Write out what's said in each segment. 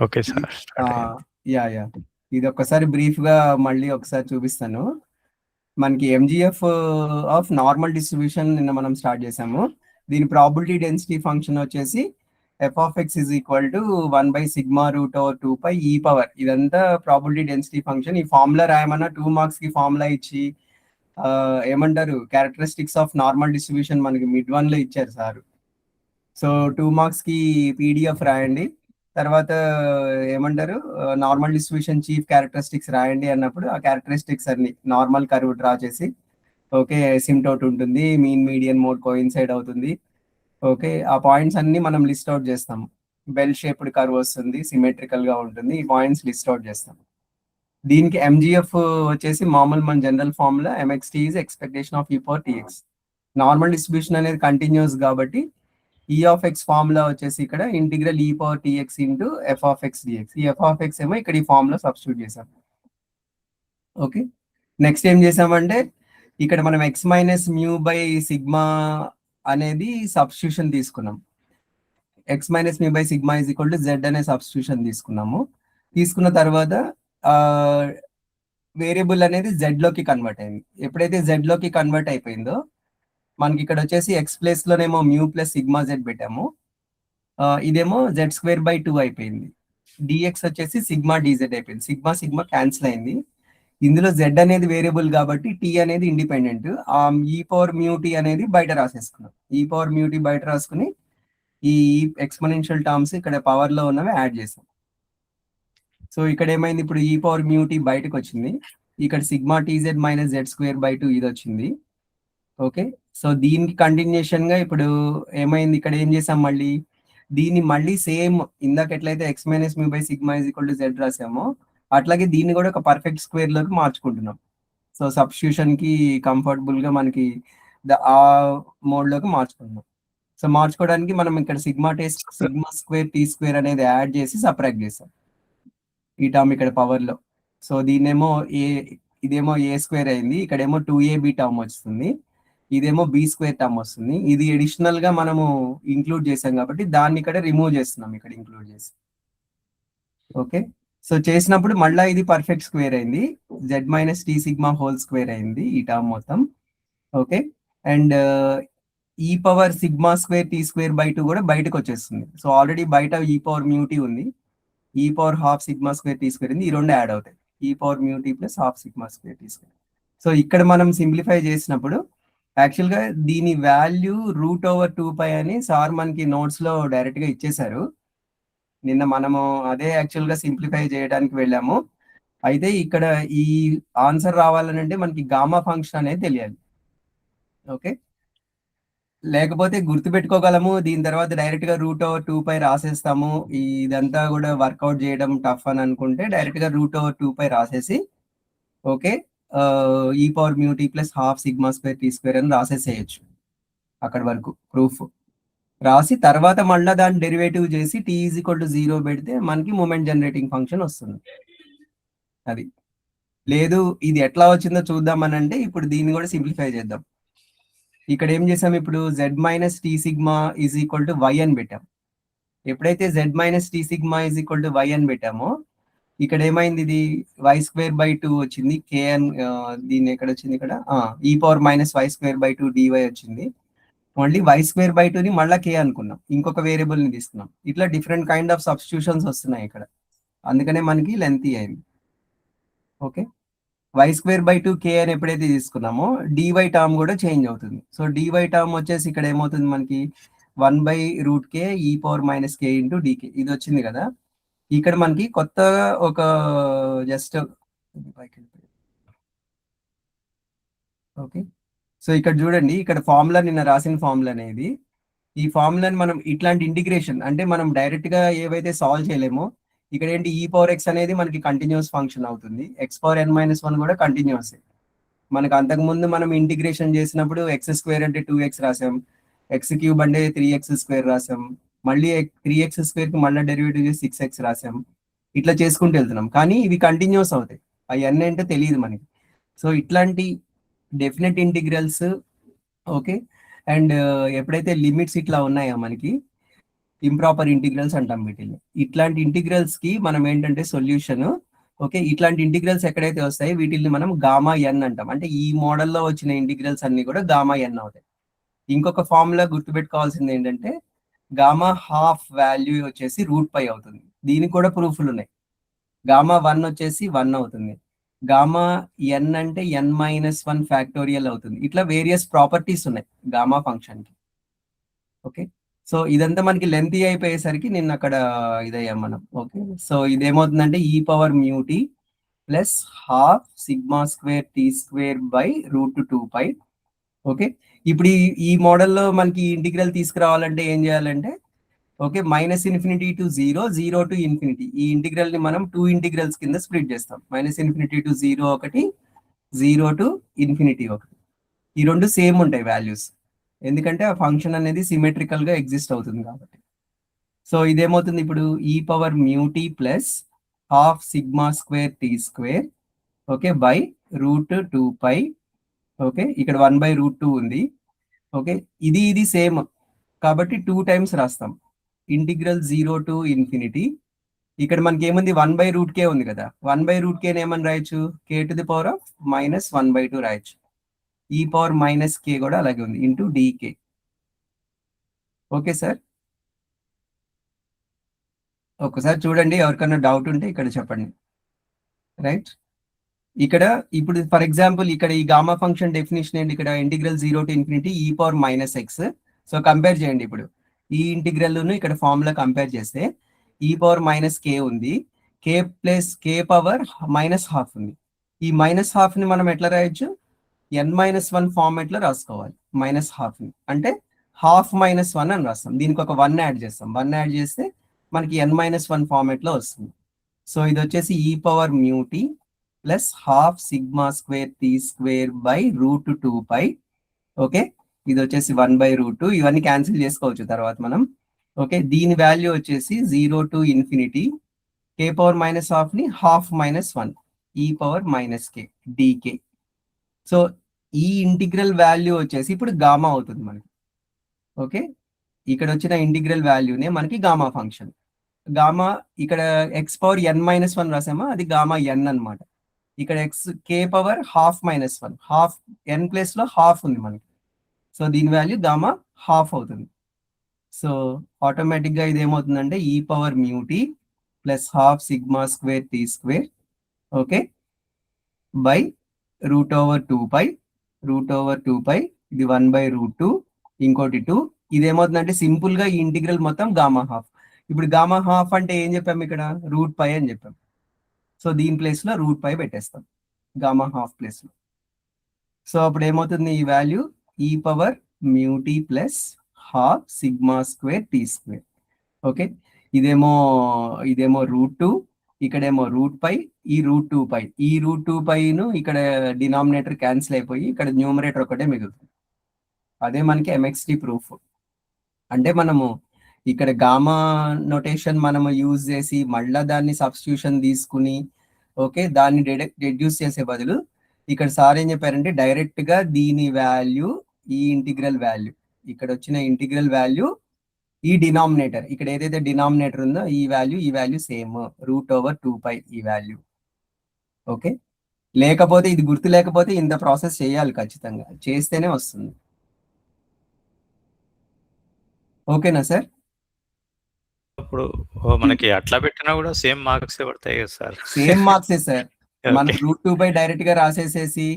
Okay sir, start అయ్యింది. Yeah yeah ఇది ఒక్కసారి బ్రీఫ్గా మళ్ళీ ఒకసారి చూపిస్తాను. మనకి ఎంజిఎఫ్ ఆఫ్ నార్మల్ డిస్ట్రిబ్యూషన్ నిన్న మనం స్టార్ట్ చేసాము. దీని ప్రాబిలిటీ డెన్సిటీ ఫంక్షన్ వచ్చేసి F of X is equal to 1/σ√2π e power. ఇదంతా ప్రాబిలిటీ డెన్సిటీ ఫంక్షన్. ఈ ఫార్ములా రాయమన్నా 2 మార్క్స్ కి ఫార్ములా ఇచ్చి ఏమంటారు క్యారెక్టరిస్టిక్స్ ఆఫ్ నార్మల్ డిస్ట్రిబ్యూషన్ మనకి మిడ్ 1 లో ఇచ్చారు సార్. సో 2 మార్క్స్ కి పీడిఎఫ్ రాయండి, తర్వాత ఏమంటారు నార్మల్ డిస్ట్రిబ్యూషన్ చీఫ్ క్యారెక్టరిస్టిక్స్ రాయండి అన్నప్పుడు ఆ క్యారెక్టరిస్టిక్స్ అన్ని నార్మల్ కర్వ్ డ్రా చేసి ఓకే సిమ్టౌట్ ఉంటుంది, మీన్ మీడియన్ మోడ్ కోయిన్సైడ్ అవుతుంది. ఓకే ఆ పాయింట్స్ అన్ని మనం లిస్ట్ అవుట్ చేస్తాం. బెల్ షేప్డ్ కర్వ్ వస్తుంది, సిమెట్రికల్ గా ఉంటుంది. ఈ పాయింట్స్ లిస్ట్ అవుట్ చేస్తాం. దీనికి ఎంజిఎఫ్ వచ్చేసి మామూలు మన general formula MXT is expectation of e power TX. Normal distribution అనేది కంటిన్యూస్ కాబట్టి ఈ ఆఫ్ ఎక్స్ ఫార్ములా వచ్చేసి ఇక్కడ integral e power TX into F of X DX. ఈ ఎఫ్ ఆఫ్ ఎక్స్ ఏమో ఇక్కడ ఈ ఫార్ములా సబ్స్టిట్యూట్ చేసాం. ఓకే నెక్స్ట్ ఏం చేసామంటే ఇక్కడ మనం X minus mu by sigma అనేది సబ్స్టిట్యూషన్ తీసుకున్నాం. X minus mu by sigma is equal to Z అనే సబ్స్టిట్యూషన్ తీసుకున్నాము. తీసుకున్న తర్వాత వేరియబుల్ అనేది జెడ్ లోకి కన్వర్ట్ అయింది. ఎప్పుడైతే జెడ్ లోకి కన్వర్ట్ అయిపోయిందో మనకి ఇక్కడ వచ్చేసి ఎక్స్ ప్లేస్ లోనేమో మ్యూ ప్లస్ సిగ్మా జెడ్ పెట్టాము, ఇదేమో జెడ్ స్క్వేర్ బై 2 అయిపోయింది. డిఎక్స్ వచ్చేసి సిగ్మా డిజెడ్ అయిపోయింది. సిగ్మా సిగ్మా క్యాన్సిల్ అయింది. ఇందులో జెడ్ అనేది వేరియబుల్ కాబట్టి టీ అనేది ఇండిపెండెంట్. ఆ ఈ పవర్ మ్యూ టీ అనేది బయట రాసేసుకున్నాం. ఈ పవర్ మ్యూ టీ బయట రాసుకుని ఈ ఎక్స్పోనెన్షియల్ టర్మ్స్ ఇక్కడ పవర్ లో ఉన్నవి యాడ్ చేసాం. సో ఇక్కడ ఏమైంది, ఇప్పుడు ఈ పవర్ మ్యూ టీ బయటకు వచ్చింది. ఇక్కడ sigma TZ minus Z square by 2 ఇది వచ్చింది. ఓకే సో దీనికి కంటిన్యూషన్ గా ఇప్పుడు ఏమైంది, ఇక్కడ ఏం చేసాం మళ్ళీ దీన్ని మళ్ళీ సేమ్ ఇందాక ఎట్లయితే X minus mu by sigma is equal to Z రాసామో అట్లాగే దీన్ని కూడా ఒక పర్ఫెక్ట్ స్క్వేర్ లోకి మార్చుకుంటున్నాం. సో సబ్స్టిట్యూషన్ కి కంఫర్టబుల్ గా మనకి ఆ మోడ్ లోకి మార్చుకుంటున్నాం. సో మార్చుకోవడానికి మనం ఇక్కడ సిగ్మా స్క్వేర్ టీ స్క్వేర్ అనేది యాడ్ చేసి సపరేట్ చేసాం ఈ టర్మ్ ఇక్కడ పవర్ లో. సో దీన్నేమో ఇదేమో ఏ స్క్వేర్ అయింది, ఇక్కడేమో 2ab టర్మ్ వస్తుంది, ఇదేమో బి స్క్వేర్ టర్మ్ వస్తుంది. ఇది అడిషనల్ గా మనము ఇంక్లూడ్ చేసాం కాబట్టి దాన్ని ఇక్కడ రిమూవ్ చేస్తున్నాం, ఇక్కడ ఇంక్లూడ్ చేసి. ఓకే సో చేసినప్పుడు మళ్ళీ ఇది పర్ఫెక్ట్ స్క్వేర్ అయింది, Z minus tea sigma whole square అయింది ఈ టర్మ్ మొత్తం. ఓకే అండ్ ఈ power sigma square tea square by 2 కూడా బయటకు వచ్చేస్తుంది. సో ఆల్రెడీ బయట ఈ పవర్ మ్యూటీ ఉంది, ఈ power half sigma square tea square ఉంది, ఈ రెండు యాడ్ అవుతాయి, ఈ power మ్యూటీ plus half sigma square tea square. So ఇక్కడ మనం సింప్లిఫై చేసినప్పుడు యాక్చువల్ గా దీని వాల్యూ √2π అని సార్ మనకి నోట్స్ లో డైరెక్ట్ గా ఇచ్చేసారు. నిన్న మనము అదే యాక్చువల్ గా సింప్లిఫై చేయడానికి వెళ్ళాము. అయితే ఇక్కడ ఈ ఆన్సర్ రావాలని అంటే మనకి గామా ఫంక్షన్ అనేది తెలియాలి. ఓకే లేకపోతే గుర్తుపెట్టుకోగలము, దీని తర్వాత డైరెక్ట్ గా √2π రాసేస్తాము, ఇదంతా కూడా వర్కౌట్ చేయడం టఫ్ అని అనుకుంటే డైరెక్ట్ గా √2π రాసేసి okay e power మ్యూటీ plus half sigma square tea square అని రాసేసేయచ్చు. అక్కడి వరకు ప్రూఫ్ రాసి తర్వాత మళ్ళీ దాన్ని డెరివేటివ్ చేసి టీ ఈజ్ ఈక్వల్ టు 0 పెడితే మనకి మూమెంట్ జనరేటింగ్ ఫంక్షన్ వస్తుంది. అది లేదు ఇది ఎట్లా వచ్చిందో చూద్దామని అంటే ఇప్పుడు దీన్ని కూడా సింప్లిఫై చేద్దాం. ఇక్కడ ఏం చేసాం, ఇప్పుడు z minus tea sigma is equal to y అని పెట్టాం. ఎప్పుడైతే z minus tea sigma is equal to y అని పెట్టామో ఇక్కడ ఏమైంది, ఇది వై స్క్వేర్ బై 2 వచ్చింది, కేఎన్ దీన్ని ఎక్కడ వచ్చింది, ఇక్కడ e power minus y square by 2 dy వచ్చింది. మళ్ళీ వై స్క్వేర్ బై 2ని మళ్ళీ కే అనుకున్నాం, ఇంకొక వేరియబుల్ ని తీసుకున్నాం. ఇట్లా డిఫరెంట్ కైండ్ ఆఫ్ సబ్స్టిట్యూషన్స్ వస్తున్నాయి ఇక్కడ, అందుకనే మనకి లెంతీ అయింది. ఓకే వై స్క్వేర్ బై 2 కే అని ఎప్పుడైతే తీసుకున్నామో డివై టర్మ్ కూడా చేంజ్ అవుతుంది. సో డివై టర్మ్ వచ్చేసి ఇక్కడ ఏమవుతుంది మనకి 1/√k ఈ పవర్ మైనస్ కే ఇంటూ డికే ఇది వచ్చింది కదా. ఇక్కడ మనకి కొత్తగా ఒక జస్ట్ ఓకే సో ఇక్కడ చూడండి, ఇక్కడ ఫార్ములా నిన్న రాసిన ఫార్ములా అనేది, ఈ ఫార్ములాని మనం ఇట్లాంటి ఇంటిగ్రేషన్ అంటే మనం డైరెక్ట్ గా ఏవైతే సాల్వ్ చేయలేమో ఇక్కడ ఏంటి ఈ పవర్ ఎక్స్ అనేది మనకి కంటిన్యూస్ ఫంక్షన్ అవుతుంది, ఎక్స్ పవర్ n-1 కూడా కంటిన్యూస్. మనకు అంతకుముందు మనం ఇంటిగ్రేషన్ చేసినప్పుడు ఎక్స్ స్క్వేర్ అంటే 2x రాసాం, ఎక్స్ క్యూబ్ అంటే 3x² రాసాం, మళ్ళీ 3x² కి మళ్ళీ డెరివేటివ్ చేసి 6x రాసాం. ఇట్లా చేసుకుంటూ వెళ్తున్నాం, కానీ ఇవి కంటిన్యూస్ అవుతాయి, అవి అన్నీ అంటే తెలియదు మనకి. సో ఇట్లాంటి డెఫినెట్ ఇంటిగ్రల్స్ ఓకే అండ్ ఎప్పుడైతే లిమిట్స్ ఇట్లా ఉన్నాయో మనకి ఇంప్రాపర్ ఇంటిగ్రల్స్ అంటాం వీటిని. ఇట్లాంటి ఇంటిగ్రల్స్ కి మనం ఏంటంటే సొల్యూషన్, ఓకే, ఇట్లాంటి ఇంటిగ్రల్స్ ఎక్కడైతే వస్తాయి వీటిని మనం గామా ఎన్ అంటాం. అంటే ఈ మోడల్లో వచ్చిన ఇంటిగ్రల్స్ అన్ని కూడా గామా ఎన్ అవుతాయి. ఇంకొక ఫార్ములా గుర్తుపెట్టుకోవాల్సింది ఏంటంటే గామా హాఫ్ వాల్యూ వచ్చేసి √π అవుతుంది. దీనికి కూడా ప్రూఫ్లు ఉన్నాయి. గామా 1 వచ్చేసి 1 అవుతుంది. గామా ఎన్ అంటే n-1 ఫ్యాక్టోరియల్ అవుతుంది. ఇట్లా వేరియస్ ప్రాపర్టీస్ ఉన్నాయి గామా ఫంక్షన్ కి. ఓకే, సో ఇదంతా మనకి లెంతీ అయిపోయేసరికి నిన్న అక్కడ ఇదయ్యాం మనం. ఓకే, సో ఇదేమవుతుందంటే e⁻μt ప్లస్ ½ σ²t² √2π. ఓకే, ఇప్పుడు ఈ మోడల్లో మనకి ఇంటిగ్రల్ తీసుకురావాలంటే ఏం చేయాలంటే, ఓకే, -∞ to 0, 0 to ∞. ఈ ఇంటిగ్రల్ ని మనం 2 ఇంటిగ్రల్స్ కింద స్ప్లిట్ చేస్తాం. -∞ to 0 ఒకటి, 0 to ∞ ఒకటి. ఈ రెండు సేమ్ ఉంటాయి వాల్యూస్, ఎందుకంటే ఆ ఫంక్షన్ అనేది సిమెట్రికల్ గా ఎగ్జిస్ట్ అవుతుంది కాబట్టి. సో ఇదేమవుతుంది ఇప్పుడు e⁻μt plus ½ σ²t², okay, by √2π. Okay, ఇక్కడ 1/√2 ఉంది. ఓకే, ఇది సేమ్ కాబట్టి 2 టైమ్స్ రాస్తాం. Integral 0 to ∞. ఇక్కడ మనకి ఏముంది, 1/√k ఉంది కదా, 1/√k ఏమని రాయొచ్చు, k⁻−1/2 రాయొచ్చు. e⁻−k కూడా అలాగే ఉంది ఇంటూ dk. ఓకే సార్, ఒకసారి చూడండి, ఎవరికైనా డౌట్ ఉంటే ఇక్కడ చెప్పండి. రైట్, ఇక్కడ ఇప్పుడు ఫర్ ఎగ్జాంపుల్ ఇక్కడ ఈ గామా ఫంక్షన్ డెఫినేషన్ ఏంటి, ఇక్కడ integral 0 to ∞ e⁻−x. So compare చేయండి ఇప్పుడు ఈ ఇంటిగ్రల్ ఇక్కడ ఫార్ములా కంపేర్ చేస్తే e⁻−k ఉంది, k+k⁻−½ ఉంది. ఈ -½ ని మనం ఎట్లా రాయొచ్చు, n-1 ఫార్మేట్లో రాసుకోవాలి. -½ ని అంటే ½ -1 అని రాస్తాం. దీనికి ఒక 1 యాడ్ చేస్తాం. 1 యాడ్ చేస్తే మనకి n-1 ఫార్మేట్లో వస్తుంది. సో ఇది వచ్చేసి e⁻μt ప్లస్ ½ σ²t²/√2π. ఓకే, ఇది వచ్చేసి 1/√2. ఇవన్నీ క్యాన్సిల్ చేసుకోవచ్చు తర్వాత మనం. ఓకే, దీని వాల్యూ వచ్చేసి 0 to ∞, k⁻−½ ని ½-1 e⁻−k dk. సో ఈ ఇంటిగ్రల్ వాల్యూ వచ్చేసి ఇప్పుడు గామా అవుతుంది మనకి. ఓకే, ఇక్కడ వచ్చిన ఇంటిగ్రల్ వాల్యూనే మనకి గామా ఫంక్షన్. గామా ఇక్కడ x⁻n-1 రాసామా, అది గామా n అన్నమాట. ఇక్కడ k⁻½ -1, n ప్లేస్ లో ½ ఉంది మనకి. సో దీని వాల్యూ గామా ½ అవుతుంది. సో ఆటోమేటిక్ గా ఇది ఏమవుతుందంటే e⁻μt plus ½ σ²t², okay, by √2π. ఇది 1/√2, ఇంకోటి 2. ఇది ఏమవుతుందంటే సింపుల్ గా ఈ ఇంటిగ్రల్ మొత్తం గామా హాఫ్. ఇప్పుడు గామా హాఫ్ అంటే ఏం చెప్పాము, ఇక్కడ √π అని చెప్పాం. సో దీని ప్లేస్ లో √π పెట్టేస్తాం గామా హాఫ్ ప్లేస్ లో. సో అప్పుడు ఏమవుతుంది, ఈ value e⁻μt plus ½ σ²t². Okay, ఇదేమో √2, ఇక్కడేమో √π, ఈ √2π. ఈ √2πను ఇక్కడ డినామినేటర్ క్యాన్సిల్ అయిపోయి ఇక్కడ న్యూమరేటర్ ఒకటే మిగులుతుంది. అదే మనకి MXT ప్రూఫ్. అంటే మనము ఇక్కడ గామా నొటేషన్ మనము యూజ్ చేసి మళ్ళా దాన్ని సబ్స్టిట్యూషన్ తీసుకుని, ఓకే, దాన్ని రెడ్యూస్ చేసే బదులు ఇక్కడ సార్ ఏం చెప్పారంటే డైరెక్ట్ గా దీని వాల్యూ, ఈ ఇంటిగ్రల్ వాల్యూ, ఇక్కడ వచ్చిన ఇంటిగ్రల్ వాల్యూ, ఈ డినామినేటర్, ఇక్కడ ఏదైతే డినామినేటర్ ఉందో ఈ వాల్యూ సేమ్ √2π ఈ వాల్యూ. ఓకే, లేకపోతే ఇది గుర్తు లేకపోతే ఇంత ప్రాసెస్ చేయాలి, ఖచ్చితంగా చేస్తేనే వస్తుంది. ఓకేనా సార్? ఇప్పుడు మనకి అట్లా పెట్టినా కూడా సేమ్ మార్క్స్ పడతాయి కదా సార్? Same మార్క్సే sir. మనం √2π డైరెక్ట్ గా రాసేసేసి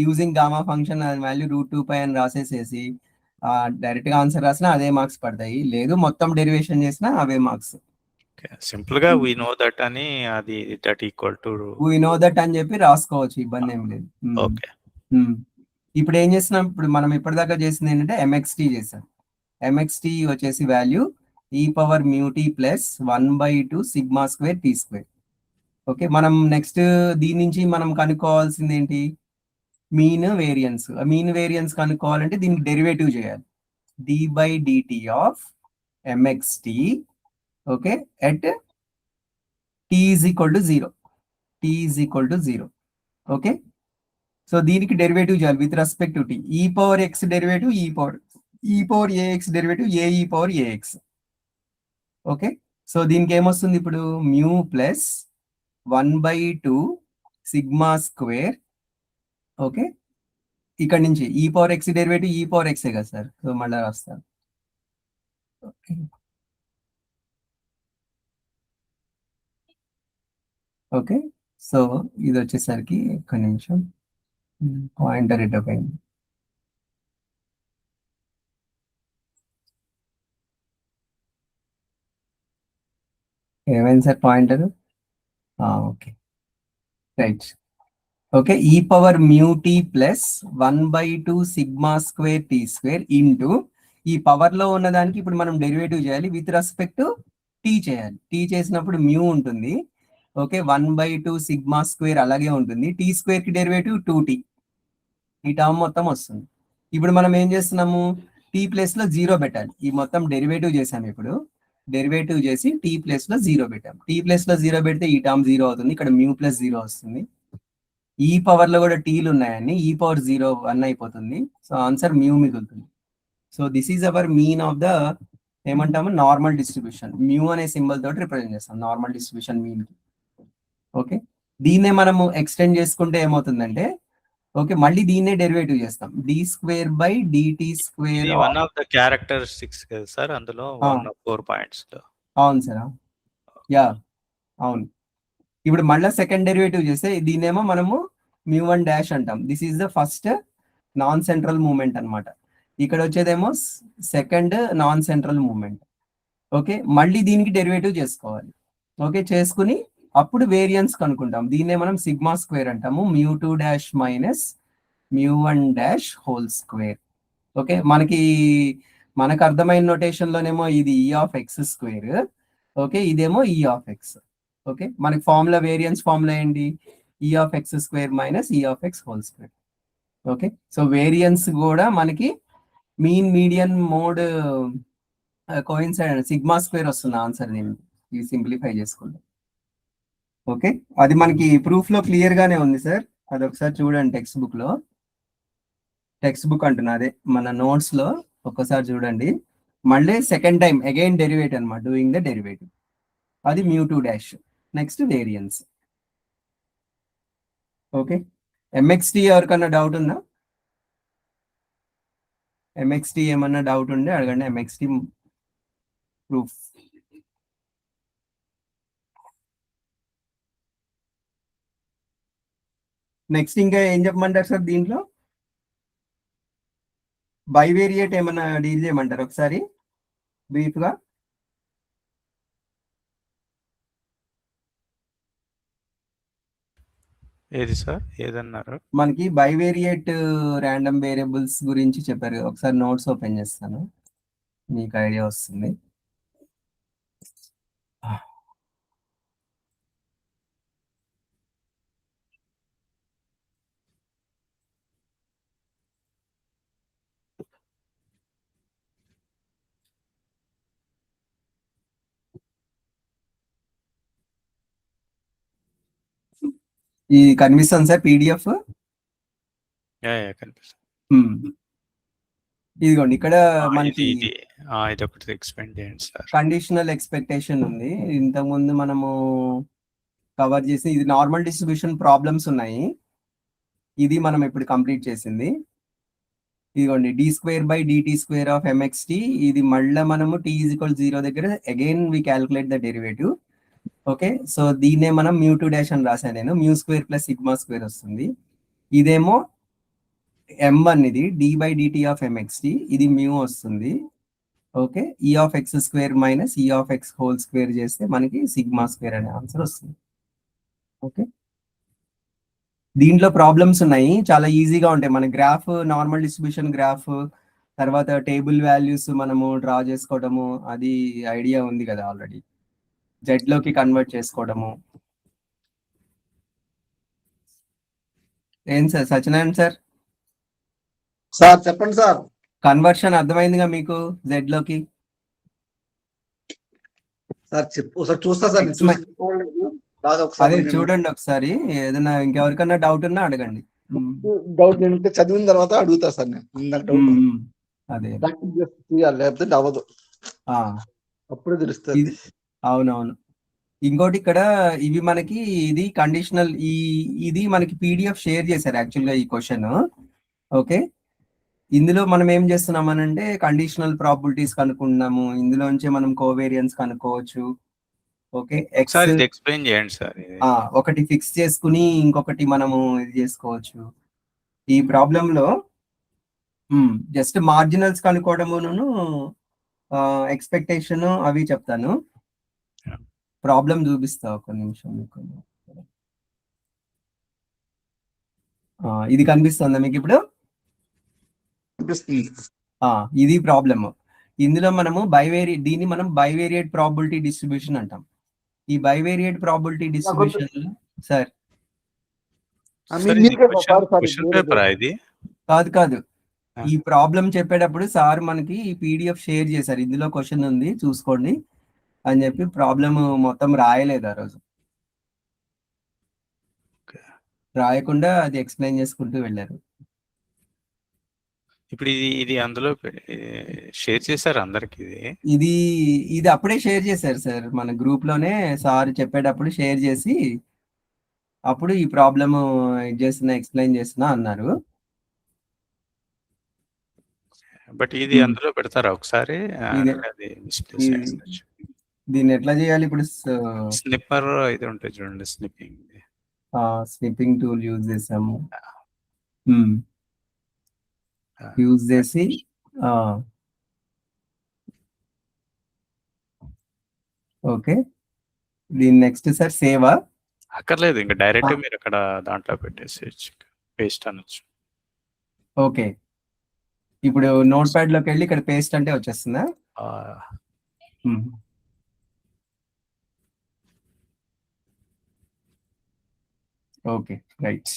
యూజింగ్ గామా ఫంక్షన్ వాల్యూ √2π అని రాసేసేసి డైరెక్ట్ గా ఆన్సర్ రాసినా అదే మార్క్స్ పడతాయి, లేదు మొత్తం డెరివేషన్ చేసినా అవే మార్క్స్. సింపుల్ గా వి నో దట్ అని, అది that equal to we know that అని చెప్పి రాసుకోవచ్చు, ఇబ్బంది ఏం లేదు. ఓకే, ఇప్పుడు ఏం చేస్తున్నాం, ఇప్పుడు మనం ఇప్పటిదాకా చేసింది ఏంటంటే MXT చేసాం. MXT వచ్చేసి value e⁻μt plus 1/2 σ²t². Okay, మనం నెక్స్ట్ దీని నుంచి మనం కనుక్కోవాల్సింది ఏంటి, మీన్ వేరియన్స్. మీన్ వేరియన్స్ కనుక్కోవాలంటే దీనికి డెరివేటివ్ చేయాలి. d/dt of MXT, okay, at t is equal to 0. Okay, so దీనికి డెరివేటివ్ చేయాలి with respect to t. e⁻x derivative e⁻ax derivative ae⁻ax. Okay, so దీనికి ఏమొస్తుంది ఇప్పుడు mu plus 1/2 sigma square. Okay, ఇక్కడ నుంచి ఈ పవర్ ఎక్స్ డెరివేటివ్ ఈ power x కదా సార్, సో మళ్ళీ రాస్తాను. ఓకే, ఓకే, సో ఇది వచ్చేసరికి ఒక్క నిమిషం పాయింటర్ ఎట్ అయింది. ఏమైంది sir pointer? Okay, right. Okay, e power mu T plus 1/2 sigma square tea square into e power లో ఉన్న దానికి ఇప్పుడు మనం డెరివేటివ్ చేయాలి విత్ రెస్పెక్ట్ టీ చేయాలి. టీ చేసినప్పుడు మ్యూ ఉంటుంది. ఓకే, 1/2 సిగ్మా స్క్వేర్ అలాగే ఉంటుంది. టీ స్క్వేర్ కి డెరివేటివ్ 2t, ఈ టర్మ్ మొత్తం వస్తుంది. ఇప్పుడు మనం ఏం చేస్తున్నాము, టీ ప్లేస్ లో 0 పెట్టాలి. ఈ మొత్తం డెరివేటివ్ చేసాము. ఇప్పుడు డెరివేటివ్ చేసి టీ ప్లేస్ లో 0 పెట్టాం. టీ ప్లేస్ లో 0 పెడితే ఈ టర్మ్ 0 అవుతుంది, ఇక్కడ మ్యూ ప్లస్ 0 వస్తుంది. ఈ పవర్ లో కూడా టీలు ఉన్నాయని ఈ పవర్ 0 1 అయిపోతుంది. సో ఆన్సర్ మ్యూ మిగులుతుంది. So this is our mean of the ఏమంటాము నార్మల్ డిస్ట్రిబ్యూషన్. మ్యూ అనే సింబల్ తోటి రిప్రజెంట్ చేస్తాం నార్మల్ డిస్ట్రిబ్యూషన్ మీన్. ఓకే, దీన్నే మనము ఎక్స్టెండ్ చేసుకుంటే ఏమవుతుందంటే, ఓకే మళ్ళీ దీన్నే డెరివేటివ్ చేస్తాం d² /dt². ఇది వన్ ఆఫ్ ద క్యారెక్టరిస్టిక్స్ కదా సార్, అందులో 1 of 4 పాయింట్స్. అవును సార్, యా అవును. ఇప్పుడు మళ్ళీ సెకండ్ డెరివేటివ్ చేస్తే దీన్నేమో మనము μ1 అంటాం. This is the first non central moment అన్నమాట. ఇక్కడ వచ్చేదేమో second non central moment. Okay, మళ్ళీ దీనికి డెరివేటివ్ చేసుకోవాలి. ఓకే, చేసుకుని అప్పుడు వేరియన్స్ కనుక్కుంటాం. దీన్నే మనం సిగ్మా స్క్వేర్ అంటాము. μ2 మైనస్ μ1 హోల్ స్క్వేర్. ఓకే, మనకు అర్థమైన నోటేషన్ లోనేమో ఇది ఈ ఆఫ్ ఎక్స్ స్క్వేర్. ఓకే, ఇదేమో ఈ ఆఫ్ ఎక్స్. ఓకే, మనకి ఫార్ములా వేరియన్స్ ఫార్ములా ఏంటి, ఈ ఆఫ్ ఎక్స్ స్క్వేర్ మైనస్ ఈ of X whole square. Okay, so variance కూడా మనకి mean median mode coincide sigma square వస్తుంది ఆన్సర్. దీనికి ఇది సింప్లిఫై చేసుకుంటాం. ఓకే, అది మనకి ప్రూఫ్ లో క్లియర్ గానే ఉంది సార్. అది ఒకసారి చూడండి టెక్స్ట్ బుక్ లో. టెక్స్ట్ బుక్ అంటున్నా, అదే మన నోట్స్ లో ఒక్కసారి చూడండి. మళ్ళీ సెకండ్ టైం అగైన్ డెరివేటివ్ అన్నమాట, డూయింగ్ ద డెరివేటివ్. అది μ2. Next variance. ఓకే, ఎంఎక్స్టీ ఎవరికన్నా డౌట్ ఉందా? ఎంఎక్స్టీ ఏమన్నా డౌట్ ఉంటే అడగండి. ఎంఎక్స్టీ ప్రూఫ్. నెక్స్ట్ ఇంకా ఏం చెప్పమంటారు సార్ దీంట్లో? బైవేరియేట్ ఏమన్నా డీల్ చేయమంటారు ఒకసారి బ్రీఫ్ గా? ఏది సార్, ఏదన్నారు? మనకి బైవేరియేట్ ర్యాండమ్ వేరియబుల్స్ గురించి చెప్పారు. ఒకసారి నోట్స్ ఓపెన్ చేస్తాను, మీకు ఐడియా వస్తుంది. ఈ కనిపిస్తుంది సార్ పీడిఎఫ్. కనిపిస్తుంది. ఇదిగోండి ఇక్కడ మనకి ఇది ఒకటి ఎక్స్ప్లెయిన్ చేయండి సార్. కండిషనల్ ఎక్స్పెక్టేషన్ ఉంది. ఇంతకుముందు మనము కవర్ చేసి ఇది నార్మల్ డిస్ట్రిబ్యూషన్ ప్రాబ్లమ్స్ ఉన్నాయి. ఇది మనం ఇప్పుడు కంప్లీట్ చేసింది. ఇదిగోండి d²/dt² ఆఫ్ mxt. ఇది మళ్ళీ మనము t=0 దగ్గర again we calculate the derivative. Okay, so దీన్నే మనం μ2 అని రాశాను నేను. μ² ప్లస్ సిగ్మా స్క్వేర్ వస్తుంది. ఇదేమో m1, ఇది d/dt ఆఫ్ mxt, ఇది మ్యూ వస్తుంది. ఓకే, ఈ ఆఫ్ ఎక్స్ స్క్వేర్ మైనస్ ఈ ఆఫ్ ఎక్స్ హోల్ స్క్వేర్ చేస్తే మనకి సిగ్మా స్క్వేర్ అనే ఆన్సర్ వస్తుంది. ఓకే, దీంట్లో ప్రాబ్లమ్స్ ఉన్నాయి, చాలా ఈజీగా ఉంటాయి. మన గ్రాఫ్ నార్మల్ డిస్ట్రిబ్యూషన్ గ్రాఫ్, తర్వాత టేబుల్ వాల్యూస్ మనము డ్రా చేసుకోవడము, అది ఐడియా ఉంది కదా ఆల్రెడీ. జెడ్ లోకి కన్వర్ట్ చేసుకోవడము. ఏం సార్ సత్యనారాయణ సార్? సార్ చెప్పండి సార్. కన్వర్షన్ అర్థమైందిగా మీకు జెడ్ లోకి? సార్ చెప్పు, ఒకసారి చూస్తా సార్. అదే చూడండి ఒకసారి. ఏదైనా ఇంకెవరికన్నా డౌట్ ఉన్నా అడగండి. డౌట్ నేను చదివిన తర్వాత అడుగుతా సార్. నేను డౌట్ అదే లేకపోతే అవ్వదు. అప్పుడే తెలుస్తుంది. ఇది అవునవును. ఇంకోటి ఇక్కడ ఇవి మనకి ఇది కండిషనల్ ఇది మనకి పీడిఎఫ్ షేర్ చేశారు యాక్చువల్గా ఈ క్వశ్చన్. ఓకే, ఇందులో మనం ఏం చేస్తున్నామనంటే కండిషనల్ ప్రాబిలిటీస్ కనుక్కున్నాము, ఇందులోంచే మనం కోవేరియన్స్ కనుక్కోవచ్చు. ఓకే, ఒకసారి ఇది ఎక్స్ప్లెయిన్ చేయండి సార్. ఒకటి ఫిక్స్ చేసుకుని ఇంకొకటి మనము ఇది చేసుకోవచ్చు. ఈ ప్రాబ్లం లో జస్ట్ మార్జినల్స్ కనుక్కోవడమును ఎక్స్పెక్టేషన్ అవి చెప్తాను. ప్రాబ్లం చూపిస్తా ఒక నిమిషం మీకు. ఇది కనిపిస్తుందా మీకు ఇప్పుడు? ఇది ప్రాబ్లమ్. ఇందులో మనము దీన్ని మనం బైవేరియేట్ ప్రాబిలిటీ డిస్ట్రిబ్యూషన్ అంటాం. ఈ బైవేరియేట్ ప్రాబిలిటీ డిస్ట్రిబ్యూషన్ సార్ కాదు, ఈ ప్రాబ్లం చెప్పేటప్పుడు సార్ మనకి పీడిఎఫ్ షేర్ చేశారు, ఇందులో క్వశ్చన్ ఉంది చూసుకోండి అని చెప్పి ప్రాబ్లం మొత్తం రాయలేదు ఆ రోజు, రాయకుండా అది ఎక్స్ప్లెయిన్ చేసుకుంటూ వెళ్ళారు. ఇప్పుడు ఇది అందులో షేర్ చేశారు అందరికి. ఇది అప్పుడే షేర్ చేశారు సార్, మన గ్రూప్ లోనే సార్ చెప్పేటప్పుడు షేర్ చేసి అప్పుడు ఈ ప్రాబ్లమ్ ఎక్స్ప్లెయిన్ చేస్తున్నా అన్నారు. బట్ ఇది అందులో పెడతారా ఒకసారి? దీన్ని ఎట్లా చేయాలి ఇప్పుడు? స్నిప్పర్ ఇది ఉంటుంది చూడండి, స్నిప్పింగ్ టూల్ యూజ్ చేసాము. యూజ్ చేసి ఓకే, దీని నెక్స్ట్ సార్ సేవా అక్కర్లేదు, ఇంకా డైరెక్ట్ మీరు అక్కడ దాంట్లో పెట్టేసి పేస్ట్ అనొచ్చు. ఓకే, ఇప్పుడు నోట్ ప్యాడ్ లోకి వెళ్ళి ఇక్కడ పేస్ట్ అంటే వచ్చేస్తుందా? Okay right.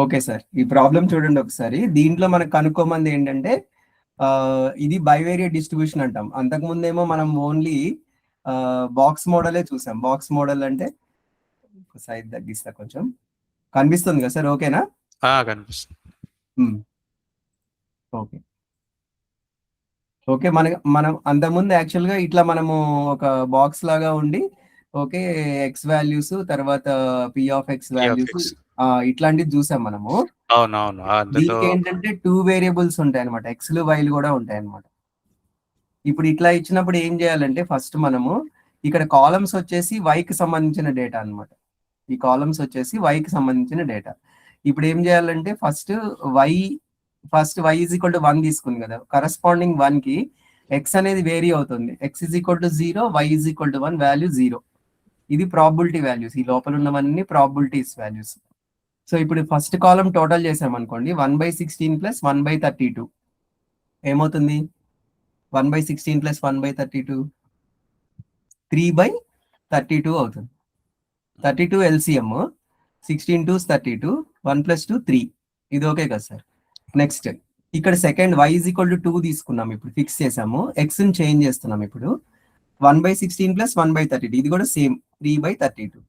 ఓకే సార్, ఈ ప్రాబ్లం చూడండి ఒకసారి. దీంట్లో మనకు కనుక్కోమంది ఏంటంటే ఇది బైవేరియేట్ డిస్ట్రిబ్యూషన్ అంటాం. అంతకుముందేమో మనం ఓన్లీ బాక్స్ మోడలే చూసాం. బాక్స్ మోడల్ అంటే సైజ్ తగ్గిస్తా కొంచెం, కనిపిస్తుంది కదా సార్? ఓకేనా? కనిపిస్తుంది. ఓకే ఓకే, మనం అంతకుముందు యాక్చువల్గా ఇట్లా మనము ఒక బాక్స్ లాగా ఉండి ఓకే ఎక్స్ వాల్యూస్ తర్వాత పి ఆఫ్ ఎక్స్ వాల్యూస్ ఇట్లాంటివి చూసాం మనము. అవునవును. దీనికి ఏంటంటే 2 వేరియబుల్స్ ఉంటాయి అనమాట, ఎక్స్లు వైలు కూడా ఉంటాయి అనమాట. ఇప్పుడు ఇట్లా ఇచ్చినప్పుడు ఏం చేయాలంటే ఫస్ట్ మనము ఇక్కడ కాలమ్స్ వచ్చేసి వైకి సంబంధించిన డేటా అనమాట. ఈ కాలమ్స్ వచ్చేసి వైకి సంబంధించిన డేటా. ఇప్పుడు ఏం చేయాలంటే first y is equal to 1 తీసుకుంది కదా, కరస్పాండింగ్ 1 కి ఎక్స్ అనేది వేరీ అవుతుంది. X is equal to 0, y is equal to 1, value 0. ఇది ప్రాబిలిటీ వాల్యూస్, ఈ లోపల ఉన్నవన్నీ ప్రాబిలిటీస్ వాల్యూస్. సో ఇప్పుడు ఫస్ట్ కాలం టోటల్ చేసామనుకోండి, 1/16 ప్లస్ 1/32 ఏమవుతుంది? 1/16 ప్లస్ 1/32 3/32 అవుతుంది. 32 LCM, 16 2s 32, 1 + 2 3. ఇది ఓకే కదా సార్? నెక్స్ట్ ఇక్కడ second y is equal to 2 తీసుకున్నాం, ఇప్పుడు ఫిక్స్ చేసాము. x ని చేంజ్ చేస్తున్నాం. ఇప్పుడు 1/16 ప్లస్ 1/32 ఇది కూడా సేమ్ 3/32.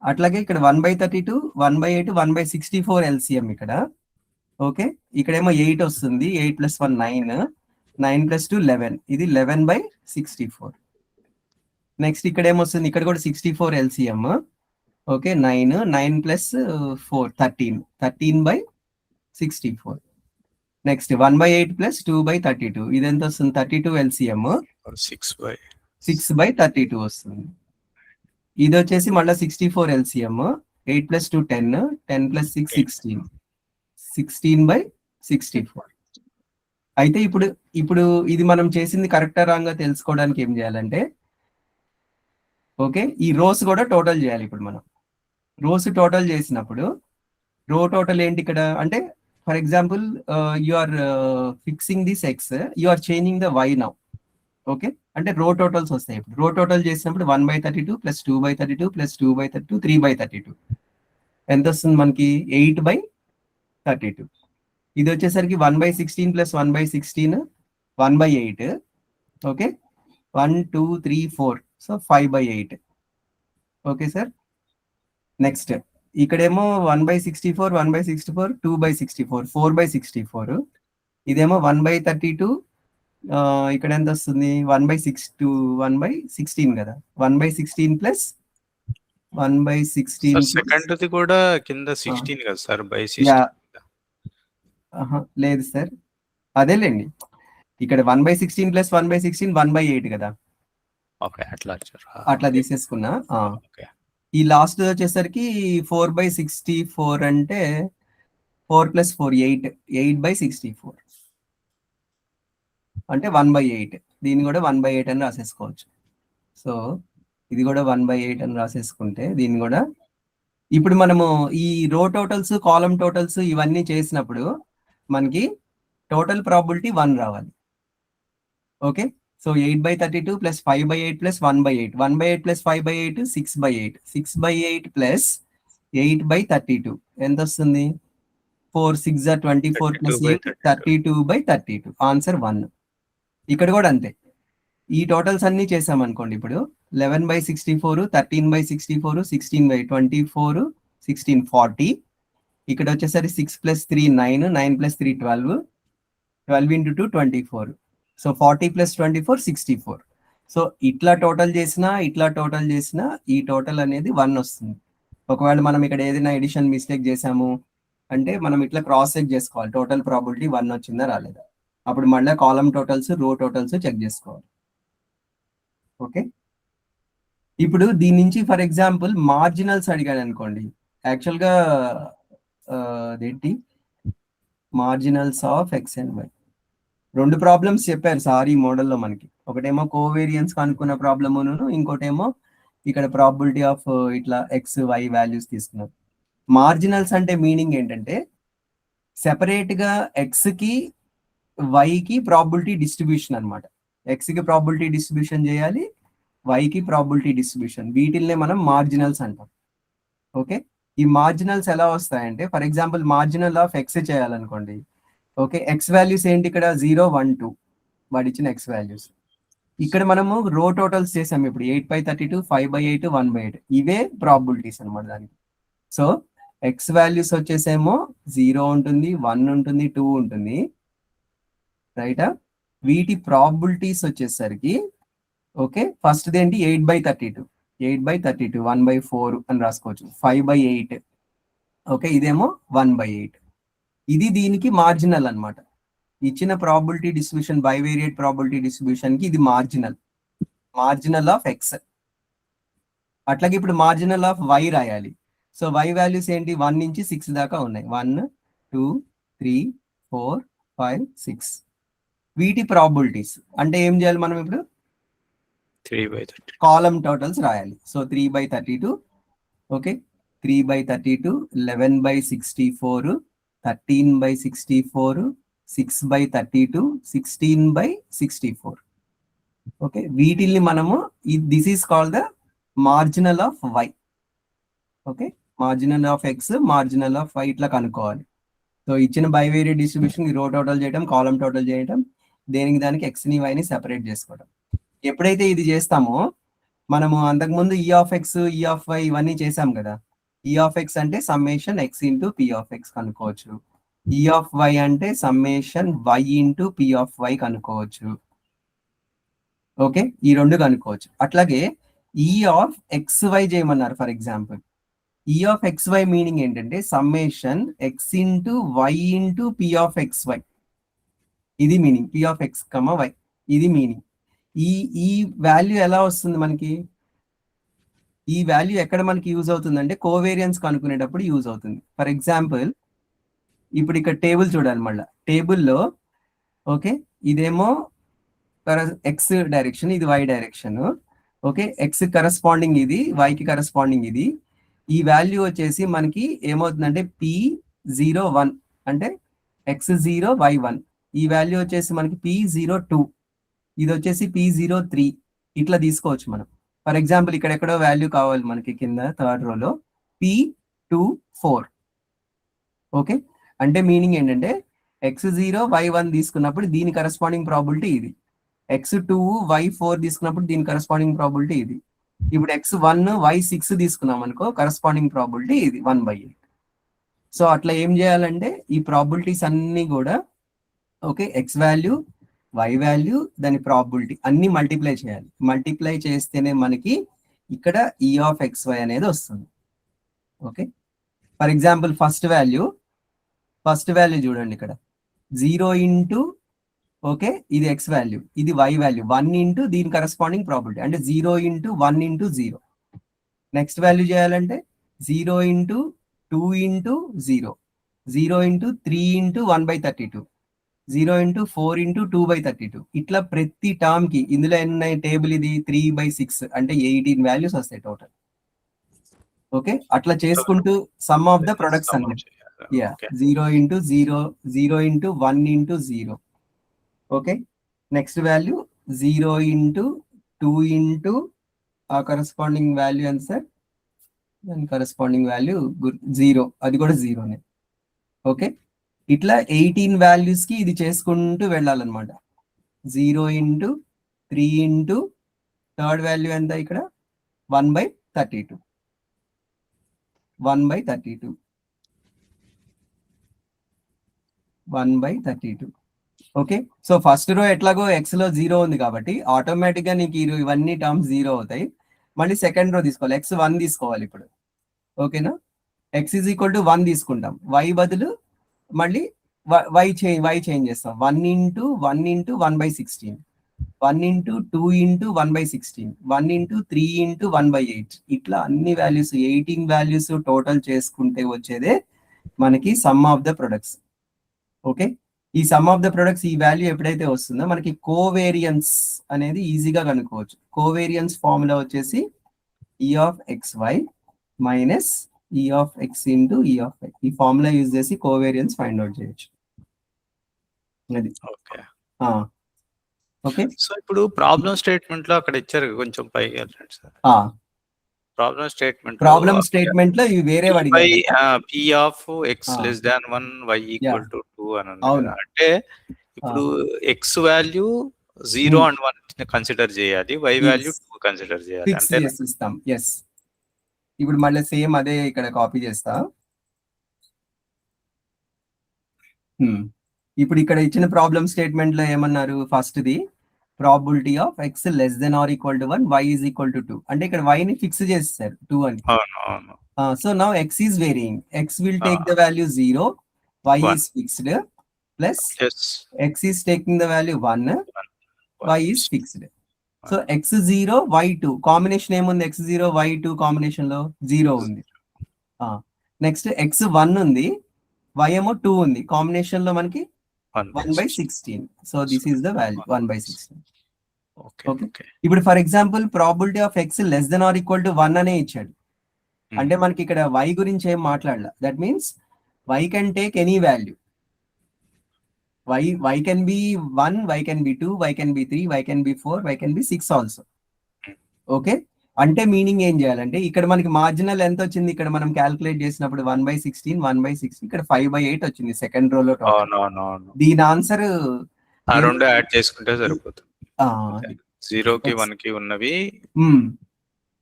అట్లాగే ఇక్కడ 1/32, 1/8, 1/64 LCM ఇక్కడ. ఓకే, ఇక్కడేమో 8 వస్తుంది, 8 + 1 9, 9 + 2 11, ఇది 11/64. నెక్స్ట్ ఇక్కడ ఏమొస్తుంది? ఇక్కడ కూడా 64 LCM. ఓకే, 9 + 4 13, 13/64. నెక్స్ట్ 1/8 + 2/32 ఇది ఎంత వస్తుంది? 32 LCM, 6/32 వస్తుంది. ఇది వచ్చేసి మళ్ళీ 64 LCM, 8 + 2 10, 10 + 6 16, 16/64. అయితే ఇప్పుడు ఇది మనం చేసింది కరెక్టా రాంగా తెలుసుకోవడానికి ఏం చేయాలంటే ఓకే ఈ రోస్ కూడా టోటల్ చేయాలి. ఇప్పుడు మనం రోస్ టోటల్ చేసినప్పుడు రో టోటల్ ఏంటి ఇక్కడ అంటే, for example you are fixing this x, you are changing the y now. Okay, అంటే రో టోటల్స్ వస్తాయి. ఇప్పుడు రో టోటల్ చేసినప్పుడు 1/32 + 2/32 + 2/32 3/32 ఎంత వస్తుంది మనకి? 8/32. ఇది వచ్చేసరికి 1/16 + 1/16 1/8. Okay, 1 2 3 4, so 5/8. Okay sir. Next ఇక్కడేమో 1/64 1/64 2/64 4/64. ఇదేమో 1/32 ఇక్కడ ఎంత వస్తుంది 1/6 to 1/16 కదా 1/16 ప్లస్ 1/16 సెకండ్ ది కూడా కింద 16 కదా సార్ బై యా 16. లేదు సార్ అదేలేండి ఇక్కడ 1/16 ప్లస్ 1/16 1/8 కదా ఓకే అట్లా అట్లా తీసేసుకున్నా ఓకే ఈ లాస్ట్ వచ్చేసరికి 4/64 అంటే 4 + 4 8 8/64 అంటే 1/8 దీన్ని కూడా 1/8 అని రాసేసుకోవచ్చు. సో ఇది కూడా 1/8 అని రాసేసుకుంటే దీన్ని కూడా ఇప్పుడు మనము ఈ రో టోటల్స్ కాలమ్ టోటల్స్ ఇవన్నీ చేసినప్పుడు మనకి టోటల్ ప్రాబిలిటీ 1 రావాలి. ఓకే సో 8/32 + 5/8 + 1/8 1/8 + 5/8 6/8 6/8 + 8/32 ఎంత వస్తుంది 4 6 24 + 8 32/32 ఆన్సర్ 1. ఇక్కడ కూడా అంతే ఈ టోటల్స్ అన్ని చేసాం అనుకోండి ఇప్పుడు 11/64 13/64 16/24 16 40 ఇక్కడ వచ్చేసరికి 6 + 3 9 9 + 3 12 12 × 2 24 సో 40 + 24 64 సో ఇట్లా టోటల్ చేసినా ఈ టోటల్ అనేది 1 వస్తుంది. ఒకవేళ మనం ఇక్కడ ఏదైనా ఎడిషన్ మిస్టేక్ చేసాము అంటే మనం ఇట్లా క్రాస్ చెక్ చేసుకోవాలి టోటల్ ప్రాబిలిటీ 1 వచ్చిందా రాలేదా అప్పుడు మళ్ళీ కాలమ్ టోటల్స్ రో టోటల్స్ చెక్ చేసుకోవాలి. ఓకే ఇప్పుడు దీని నుంచి ఫర్ ఎగ్జాంపుల్ మార్జినల్స్ అడిగాడు అనుకోండి యాక్చువల్గా అదేంటి marginals of X and Y 2 problems చెప్పారు సార్ ఈ మోడల్లో మనకి ఒకటేమో కోవేరియన్స్ కనుక్కున్న ప్రాబ్లమును ఇంకోటేమో ఇక్కడ ప్రాబిలిటీ ఆఫ్ ఇట్లా ఎక్స్ వై వాల్యూస్ తీసుకున్నారు. మార్జినల్స్ అంటే మీనింగ్ ఏంటంటే సెపరేట్ గా ఎక్స్ కి వైకి ప్రాబిలిటీ డిస్ట్రిబ్యూషన్ అనమాట. ఎక్స్ కి ప్రాబిలిటీ డిస్ట్రిబ్యూషన్ చేయాలి వైకి ప్రాబిలిటీ డిస్ట్రిబ్యూషన్ వీటిల్నే మనం మార్జినల్స్ అంటాం. ఓకే ఈ మార్జినల్స్ ఎలా వస్తాయంటే for example marginal of X చేయాలనుకోండి ఓకే ఎక్స్ వాల్యూస్ ఏంటి ఇక్కడ 0 1 2 వాడు ఇచ్చిన ఎక్స్ వాల్యూస్ ఇక్కడ మనము రో టోటల్స్ చేసాం ఇప్పుడు 8/32 5/8 1/8 ఇవే ప్రాబిలిటీస్ అనమాట దానికి. సో ఎక్స్ వాల్యూస్ వచ్చేసేమో 0 ఉంటుంది 1 ఉంటుంది 2 ఉంటుంది రైటా వీటి ప్రాబిలిటీస్ వచ్చేసరికి ఓకే ఫస్ట్ ఏంటి 8/32 8/32 1/4 అని రాసుకోవచ్చు 5/8 ఓకే ఇదేమో 1/8 ఇది దీనికి మార్జినల్ అన్నమాట. ఇచ్చిన probability distribution bivariate probability distribution కి ఇది మార్జినల్ ఆఫ్ ఎక్స్. అట్లాగే ఇప్పుడు మార్జినల్ ఆఫ్ వై రాయాలి. సో వై వాల్యూస్ ఏంటి 1 నుంచి 6 దాకా ఉన్నాయి 1 2 3 4 5 6 వీటి ప్రాబిలిటీస్ అంటే ఏం చేయాలి మనం ఇప్పుడు 3/32 కాలమ్ టోటల్స్ రాయాలి. సో 3/32 ఓకే 3/32 11/64 13/64 6/32 16/64 ఓకే వీటిల్ని మనము this is called the marginal of y. Okay marginal of x marginal of y ఇట్లా కనుక్కోవాలి. సో ఇచ్చిన బైవేరియేట్ డిస్ట్రిబ్యూషన్ రో టోటల్ చేయడం కాలమ్ టోటల్ చేయడం దేనికి దానికి ఎక్స్ ని వైని సెపరేట్ చేసుకోవడం. ఎప్పుడైతే ఇది చేస్తామో మనము అంతకుముందు E of X E of Y ఇవన్నీ చేసాం కదా. ఈ ఆఫ్ ఎక్స్ అంటే summation X into P of X కనుక్కోవచ్చు. ఈ ఆఫ్ వై అంటే summation Y into P of Y కనుక్కోవచ్చు. ఓకే ఈ 2 కనుక్కోవచ్చు. అట్లాగే ఈ ఆఫ్ ఎక్స్ వై చేయమన్నారు for example E of X Y meaning ఏంటంటే summation X into Y into P of X Y ఇది meaning P of X comma Y ఇది meaning. ఈ value ఎలా వస్తుంది మనకి ఈ వాల్యూ ఎక్కడ మనకి యూజ్ అవుతుంది అంటే కోవేరియన్స్ కనుక్కునేటప్పుడు యూజ్ అవుతుంది. ఫర్ ఎగ్జాంపుల్ ఇప్పుడు ఇక్కడ టేబుల్ చూడాలి మళ్ళీ టేబుల్లో ఓకే ఇదేమో ఎక్స్ డైరెక్షన్ ఇది y direction okay x corresponding ఇది వైకి కరస్పాండింగ్ ఇది ఈ వాల్యూ వచ్చేసి మనకి ఏమవుతుందంటే P01 అంటే x0 y1 ఈ వాల్యూ వచ్చేసి మనకి P02 ఇది వచ్చేసి P03 ఇట్లా తీసుకోవచ్చు మనం. ఫర్ ఎగ్జాంపుల్ ఇక్కడ ఎక్కడో వాల్యూ కావాలి మనకి కింద థర్డ్ రోలో P24 ఓకే అంటే మీనింగ్ ఏంటంటే x0 y1 తీసుకున్నప్పుడు దీని కరస్పాండింగ్ ప్రాబిలిటీ ఇది x2 y4 తీసుకున్నప్పుడు దీని కరస్పాండింగ్ ప్రాబిలిటీ ఇది ఇప్పుడు x1 y6 తీసుకున్నాం అనుకో కరస్పాండింగ్ ప్రాబిలిటీ ఇది 1/8. సో అట్లా ఏం చేయాలంటే ఈ ప్రాబిలిటీస్ అన్ని కూడా okay X value y value దాని ప్రాబిలిటీ అన్ని మల్టిప్లై చేయాలి. మల్టిప్లై చేస్తేనే మనకి ఇక్కడ e ఆఫ్ xy అనేది వస్తుంది. Okay, for example first value చూడండి ఇక్కడ 0 ఇంటూ, ఓకే, ఇది x వాల్యూ, ఇది y వాల్యూ, 1 ఇంటూ దీని కరస్పాండింగ్ ప్రాబిలిటీ అంటే 0 ఇంటూ 1 ఇంటూ 0. నెక్స్ట్ వాల్యూ చేయాలంటే 0 into 2 into 0, 0 into 3 into 1/32, 0 into 4 into 2/32. ఇట్లా ప్రతి టర్మ్ కి ఇందులో ఎన్ని టేబుల్ ఇది 3/6 అంటే 18 వాల్యూస్ వస్తాయి టోటల్. ఓకే, అట్లా చేసుకుంటూ సమ్ ఆఫ్ ద ప్రొడక్ట్స్ అన్నమాట. Yeah, 0 into 0, 0 into 1 into 0. Okay, next value 0 into 2 into ఆ కరస్పాండింగ్ వాల్యూ ఎంత సార్? దాని కరస్పాండింగ్ వాల్యూ 0, అది కూడా 0నే. ఓకే, ఇట్లా 18 వాల్యూస్ కి ఇది చేసుకుంటూ వెళ్ళాలన్నమాట. 0 ఇంటూ 3 ఇంటూ థర్డ్ వాల్యూ ఎంత ఇక్కడ? 1/32, 1/32, 1/32. ఓకే, సో ఫస్ట్ రో ఎట్లాగో ఎక్స్ లో 0 ఉంది కాబట్టి ఆటోమేటిక్ గా నీకు ఇవన్నీ టర్మ్స్ 0 అవుతాయి. మళ్ళీ సెకండ్ రో తీసుకోవాలి, x 1 తీసుకోవాలి ఇప్పుడు. ఓకేనా, x ఈజ్ ఈక్వల్ టు 1 తీసుకుంటాం, y బదులు మళ్ళీ y చేంజ్ చేస్తాం. 1 into 1 into 1/16, 1 into 2 into 1/16, 1 into 3 into 1/8. ఇట్లా అన్ని వాల్యూస్ 18 వాల్యూస్ టోటల్ చేసుకుంటే వచ్చేదే మనకి some of the products. Okay, ఈ సమ్ ఆఫ్ ద ప్రొడక్ట్స్ ఈ వాల్యూ ఎప్పుడైతే వస్తుందో మనకి కోవేరియన్స్ అనేది ఈజీగా కనుక్కోవచ్చు. కోవేరియన్స్ ఫార్ములా వచ్చేసి e of xy minus e of x into e of y. ఈ ఫార్ములా యూజ్ చేసి కోవేరియన్స్ ఫైండ్ అవుట్ చేయొచ్చు. అది ఓకే. ఓకే, సో ఇప్పుడు ప్రాబ్లం స్టేట్మెంట్ లో అక్కడ ఇచ్చారు, కొంచెం పైకి వెళ్ళండి సార్. ప్రాబ్లం స్టేట్మెంట్ లో ఇవి వేరే p of x less than 1 y equal to 2 అని ఉంది కదా. అంటే ఇప్పుడు x వాల్యూ 0 అండ్ 1 కన్సిడర్ చేయాలి, y వాల్యూ 2 కన్సిడర్ చేయాలి అంటే ఇస్తాం. ఎస్, ఇప్పుడు మళ్ళీ సేమ్ అదే ఇక్కడ కాపీ చేస్తా. ఇప్పుడు ఇక్కడ ఇచ్చిన ప్రాబ్లం స్టేట్మెంట్ లో ఏమన్నారు? First the probability of x less than or equal to 1, y is equal to 2. అంటే ఇక్కడ y ని ఫిక్స్ చేస్తారు 2 అని. So now x is varying, x will take the value 0, y is fixed, plus x is taking the value 1, y is fixed. So x0 y2 combination ఏముంది? x0 y2 combination లో 0 ఉంది. Next x1 ఉంది, y ఏమో 2 ఉంది, combination లో మనకి 1/16. So this is the value 1/16. Okay, ఇప్పుడు for example probability of x less than or equal to 1 అనే ఇచ్చాడు. అంటే మనకి ఇక్కడ y గురించి ఏం మాట్లాడాల. That means y can take any value. y can be 1, y can be 2, y can be 3, y can be 4, y can be 6 also. Okay, అంటే meaning ఏం చేయాలంటే ఇక్కడ మనకి మార్జినల్ ఎంత వచ్చింది? ఇక్కడ మనం క్యాల్కులేట్ చేసినప్పుడు 1/16, 1/6, ఇక్కడ 5/8 వచ్చింది సెకండ్ రోలో. దీని ఆన్సర్ రెండు యాడ్ చేసుకుంటే సరిపోతుంది. 0 కి 1 కి ఉన్నవి,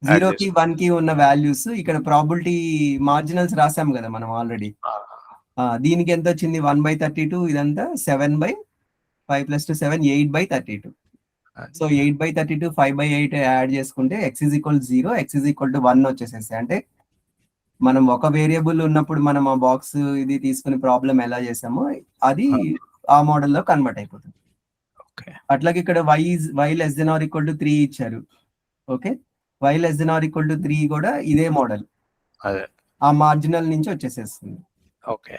0 కి 1 కి ఉన్న వాల్యూస్ ఇక్కడ ప్రాబిలిటీ మార్జినల్స్ రాసాం కదా మనం ఆల్రెడీ. దీనికి ఎంత వచ్చింది? 1/32, ఇదంతా 7/5 + 2 7, 8/32. సో 8/32, 5/8 యాడ్ చేసుకుంటే x is equal 0, x is equal to 1 వచ్చేసేస్తాయి. అంటే మనం ఒక వేరియబుల్ ఉన్నప్పుడు మనం ఆ బాక్స్ ఇది తీసుకుని ప్రాబ్లం ఎలా చేసామో అది ఆ మోడల్లో కన్వర్ట్ అయిపోతుంది. అట్లాగే ఇక్కడ y less than or equal to 3 ఇచ్చారు. Okay, y less than or equal to 3 కూడా ఇదే మోడల్, ఆ మార్జినల్ నుంచి వచ్చేసేస్తుంది. Okay,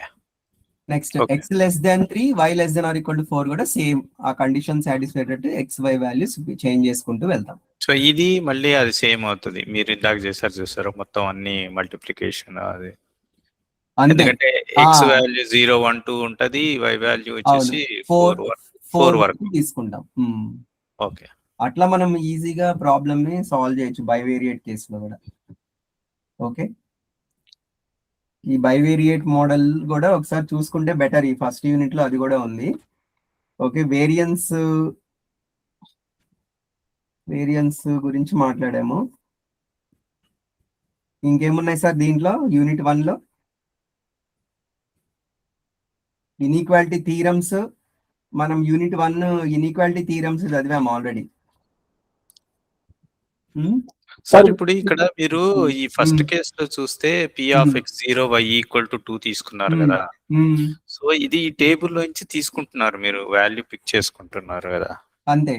next x less than 3, y less than or equal to 4 కూడా సేమ్ ఆ కండిషన్ సాటిస్ఫై అయ్యేటట్టు xy వాల్యూస్ చేంజ్ చేసుకుంటూ వెళ్తాం. సో ఇది మళ్ళీ అది సేమ్ అవుతుంది, మీరు ఇందాక చూసారు మొత్తం అన్ని మల్టిప్లికేషన్ అది. ఎందుకంటే x వాల్యూ 0, 1, 2 ఉంటది, y వాల్యూ వచ్చేసి 4 వరకు తీసుకుంటాం. ఓకే, అట్లా మనం ఈజీగా ప్రాబ్లమ్ ని సాల్వ్ చేయొచ్చు బైవేరియేట్ కేసులో కూడా. ఓకే, ఈ బైవేరియేట్ మోడల్ కూడా ఒకసారి చూసుకుంటే బెటర్. ఈ ఫస్ట్ యూనిట్ లో అది కూడా ఉంది. ఓకే, వేరియన్స్ గురించి మాట్లాడాము. ఇంకేమున్నాయి సార్ దీంట్లో? యూనిట్ 1 లో ఇన్ఈక్వాలిటీ థీరమ్స్, మనం యూనిట్ 1 ఇన్ఈక్వాలిటీ థీరమ్స్ చదివాము ఆల్రెడీ. సార్ ఇప్పుడు ఇక్కడ మీరు ఈ ఫస్ట్ కేసులో చూస్తే P of X 0 y equal to 2 తీసుకున్నారు కదా. సో ఇది ఈ టేబుల్ నుంచి తీసుకుంటున్నారు, మీరు వాల్యూ పిక్ చేసుకుంటున్నారు కదా. అంతే.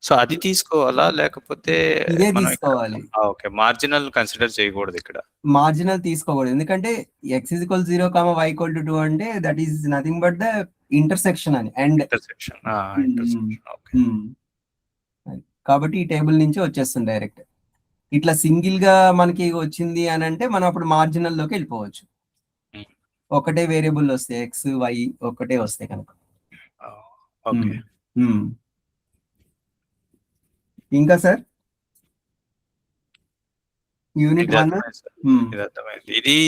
సో అది తీసుకోవాలా లేకపోతే ఇదే తీసుకోవాలి? ఓకే, మార్జినల్ కన్సిడర్ చేయకూడదు ఇక్కడ. మార్జినల్ తీసుకోకూడదు, ఎందుకంటే x = 0, y = 2 అంటే that is nothing but the intersection అని. And intersection okay. కాబట్టి ఈ టేబుల్ నుంచి వచ్చేస్తుంది డైరెక్ట్. ఇట్లా సింగిల్ గా మనకి వచ్చింది అని అంటే మనం అప్పుడు మార్జినల్ లోకి వెళ్ళిపోవచ్చు. ఒకటే వేరియబుల్ వస్తే ఎక్స్ వై ఒకటే వస్తాయి కనుక. ఓకే. ఇంకా సార్ యూనిట్ 1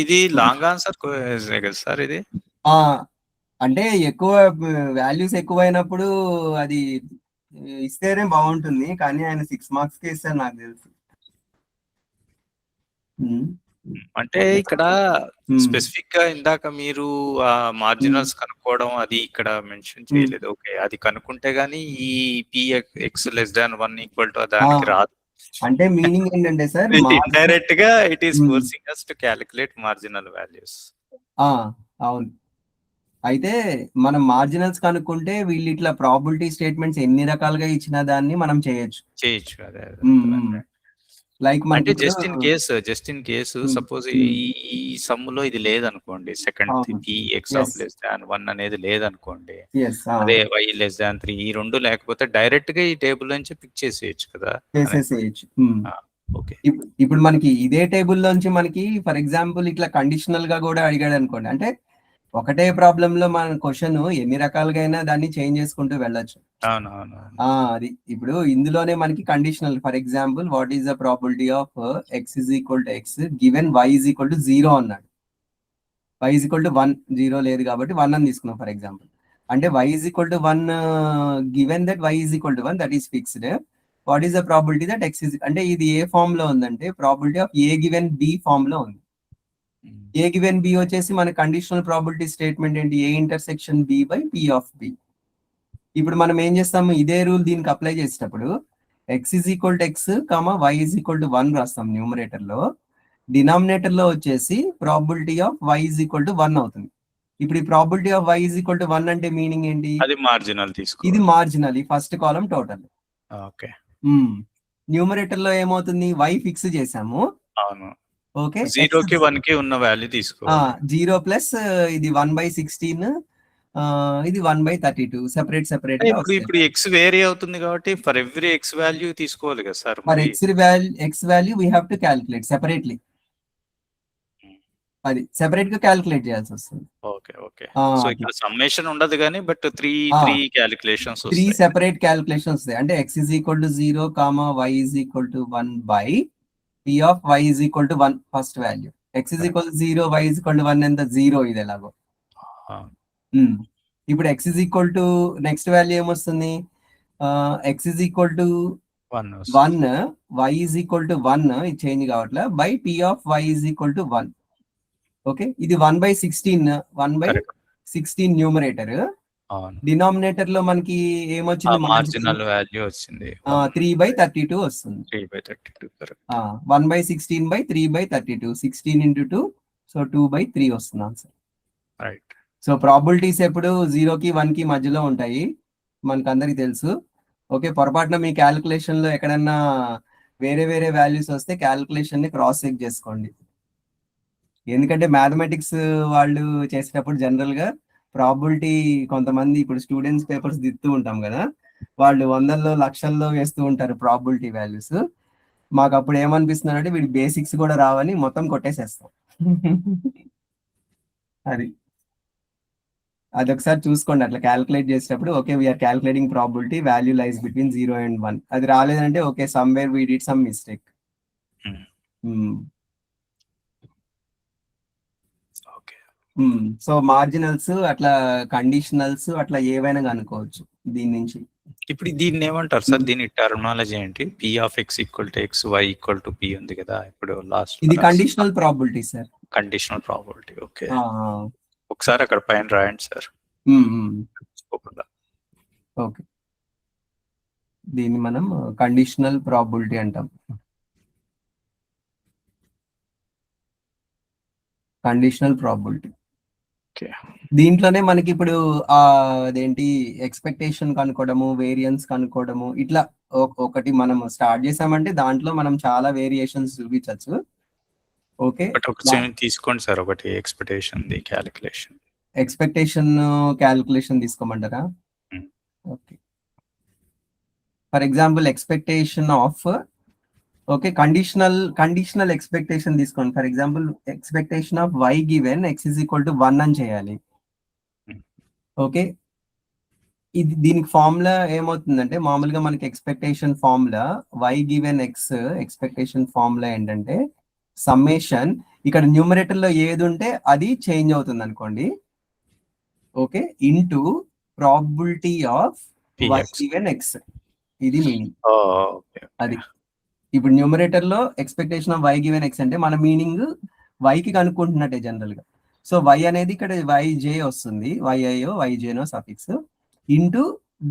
ఇది లాంగ్ ఆన్సర్ కదా సార్ ఇది. అంటే ఎక్కువ వాల్యూస్ ఎక్కువైనప్పుడు అది ఇస్తేనే బాగుంటుంది, కానీ ఆయన 6 మార్క్స్ కి ఇస్తారు నాకు తెలుసు. అంటే ఇక్కడ స్పెసిఫిక్ గా ఇందాక మీరు మార్జినల్స్ కనుక్కోవడం అది ఇక్కడ మెన్షన్ చేయలేదు. ఓకే, అది కనుక్కుంటే గానీ ఈ px <1 = దానికి రాదు. అంటే మీనింగ్ ఏంటంటే సార్, ఇండైరెక్ట్ గా it is forcing us to calculate marginal values. అవును. అయితే మనం మార్జినల్స్ కనుక్కుంటే వీళ్ళు ఇట్లా ప్రాబిలిటీ స్టేట్మెంట్స్ ఎన్ని రకాలుగా ఇచ్చిన దాన్ని మనం చేయొచ్చు. అదే లైక్ అంటే జస్ట్ ఇన్ కేసు సపోజ్ ఈ సమ్ లో ఇది లేదనుకోండి, సెకండ్ px <1 అనేది లేదనుకోండి, అదే y <3 ఈ రెండు లేకపోతే డైరెక్ట్ గా ఈ టేబుల్ నుంచి పిక్ చేసేయచ్చు కదా. ఓకే. ఇప్పుడు మనకి ఇదే టేబుల్ నుంచి మనకి ఫర్ ఎగ్జాంపుల్ ఇట్లా కండిషనల్ గా కూడా అడిగాడు అనుకోండి, అంటే ఒకటే ప్రాబ్లం లో మన క్వశ్చన్ ఎన్ని రకాలుగా అయినా దాన్ని చేంజ్ చేసుకుంటూ వెళ్ళొచ్చు. అది ఇప్పుడు ఇందులోనే మనకి conditional, for example what is the probability of x = x given y = 0 అన్నాడు. y = 1, 0 లేదు కాబట్టి 1 అని తీసుకున్నాం ఫర్ ఎగ్జాంపుల్. అంటే y = 1 given that y = 1 that is fixed. What is the probability that x అంటే ఇది ఏ ఫామ్ లో ఉందంటే probability of a given b form లో ఉంది. a గివెన్ b వచ్చేసి మన కండిషనల్ ప్రాబిలిటీ స్టేట్మెంట్ ఏంటి, a intersection b by p of b. ఇప్పుడు మనం ఏం చేస్తాము, ఇదే రూల్ దీనికి అప్లై చేసేటప్పుడు x = x, y = 1 రాస్తాం న్యూమరేటర్ లో. డినామినేటర్ లో వచ్చేసి ప్రాబిలిటీ ఆఫ్ y = 1 అవుతుంది. ఇప్పుడు ఈ ప్రాబిలిటీ ఆఫ్ y = 1 అంటే మీనింగ్ ఏంటి, అది మార్జినల్ తీసుకో, ఇది మార్జినల్, ఈ ఫస్ట్ కాలం టోటల్. ఓకే. న్యూమరేటర్ లో ఏమవుతుంది, y ఫిక్స్ చేసాము. అవును. ఓకే, 0 కి 1 కి ఉన్న వాల్యూ తీసుకో. 0 ప్లస్ ఇది 1/16, ఇది 1/32 సెపరేట్ ఇప్పుడు x వేరీ అవుతుంది కాబట్టి ఫర్ ఎవ్రీ x వాల్యూ తీసుకోవాలి కదా sir. For x value we have to calculate separately. అది సెపరేట్ గా క్యాలిక్యులేట్ చేయాల్సి వస్తుంది. ఓకే. సో ఇక్కడ సమ్మేషన్ ఉండదు కానీ బట్ 3 క్యాలిక్యులేషన్స్ వస్తాయి, 3 సెపరేట్ క్యాలిక్యులేషన్స్ వస్తాయి. అంటే x = 0, y = 1 by p of y = 1 first value. x = 0, y = 1 ఎంత 0, ఇది ఎలాగో. ఇప్పుడు x నెక్స్ట్ వాల్యూ ఏమొస్తుంది, x = 1, y = 1, ఇది చేంజ్ కావట్లే, by p of y = 1. Okay, ఇది 1/16 న్యూమరేటర్. డినామినేటర్ లో మనకి ఏమొచ్చింది, మార్జినల్ వాల్యూ వచ్చింది, 3/32 వస్తుంది. 1/16 3/32, 16 × 2, సో 2/3 వస్తుంది ఆన్సర్. రైట్. సో ప్రాబిలిటీస్ ఎప్పుడు 0 కి 1 కి మధ్యలో ఉంటాయి, మనకు అందరికి తెలుసు. ఓకే, పొరపాటున మీ క్యాలిక్యులేషన్ లో ఎక్కడన్నా వేరే వాల్యూస్ వస్తే క్యాలిక్యులేషన్ ని క్రాస్ చెక్ చేసుకోండి. ఎందుకంటే మ్యాథమెటిక్స్ వాళ్ళు చేసేటప్పుడు జనరల్ గా ప్రాబిలిటీ కొంతమంది ఇప్పుడు స్టూడెంట్స్ పేపర్స్ దిద్దుతూ ఉంటాం కదా, వాళ్ళు 100లో లక్షల్లో వేస్తూ ఉంటారు ప్రాబిలిటీ వాల్యూస్. మాకు అప్పుడు ఏమనిపిస్తుంది అంటే వీడి బేసిక్స్ కూడా రావని మొత్తం కొట్టేసేస్తాం. అది ఒకసారి చూసుకోండి, అట్లా క్యాలిక్యులేట్ చేసేటప్పుడు okay we are calculating probability, value lies between 0 and 1. అది రాలేదంటే okay somewhere we did some mistake. So marginals అట్లా కండిషనల్స్ అట్లా ఏవైనా కనుక్కోవచ్చు దీని నుంచి. ఇప్పుడు దీన్ని ఏమంటారు సార్, దీని టర్మినాలజీ ఏంటి, p of x = x, y = p ఉంది కదా. ఇప్పుడు లాస్ట్ ఇది conditional probability sir. Conditional probability. Okay, ఒకసారి అక్కడ పైన రాయండి సార్. ఓకే, దీన్ని మనం కండిషనల్ ప్రాబిలిటీ అంటాం. Conditional probability. దీంట్లోనే మనకి ఇప్పుడు అదేంటి ఎక్స్పెక్టేషన్ కనుక్కోవడము, వేరియన్స్ కనుక్కోవడము, ఇట్లా ఒకటి మనం స్టార్ట్ చేసామంటే దాంట్లో మనం చాలా వేరియేషన్స్ చూపించవచ్చు. ఓకే, తీసుకోండి సార్, ఒకటి ఎక్స్పెక్టేషన్ క్యాలిక్యులేషన్ తీసుకోమంటారా? Okay, for example expectation of conditional expectation తీసుకోండి. For example expectation of y given x is equal to 1 అని చేయాలి. ఓకే, ఇది దీనికి ఫార్ములా ఏమవుతుందంటే మామూలుగా మనకి expectation formula y given x expectation formula ఏంటంటే సమ్మేషన్, ఇక్కడ న్యూమరేటర్ లో ఏది ఉంటే అది చేంజ్ అవుతుంది అనుకోండి. Okay, into probability of y given x, ఇది మీనింగ్. అది ఇప్పుడు న్యూమరేటర్ లో expectation of y given x అంటే మన మీనింగ్ y కి కనుక్కుంటున్నట్టే జనరల్ గా. సో y అనేది ఇక్కడ yj వస్తుంది, yiఓ yjనో సఫిక్స్, ఇంటూ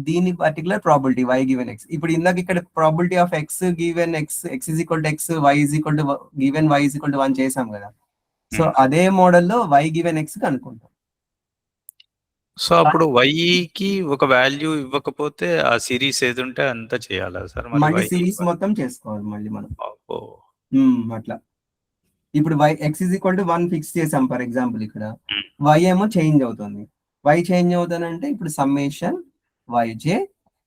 దీని particular probability y given x. ఇప్పుడు ఇందాక ఇక్కడ probability of x given x is equal to x, y is equal to given y is equal to 1 చేసాం కదా. సో అదే మోడల్లో y గివెన్ x కనుక్కుంటాం. సో అప్పుడు y కి ఒక వాల్యూ ఇవ్వకపోతే ఆ సిరీస్ ఏది ఉంటే అంతా చేయాలా సార్? మళ్ళీ సిరీస్ మొత్తం చేసుకోవాలి మళ్ళీ మనం. అట్లా ఇప్పుడు x is equal to 1 fix చేసాం ఫర్ ఎగ్జాంపుల్. ఇక్కడ y ఏమో చేంజ్ అవుతుంది. y చేంజ్ అవుతుందంటే ఇప్పుడు సమ్మేషన్ yj,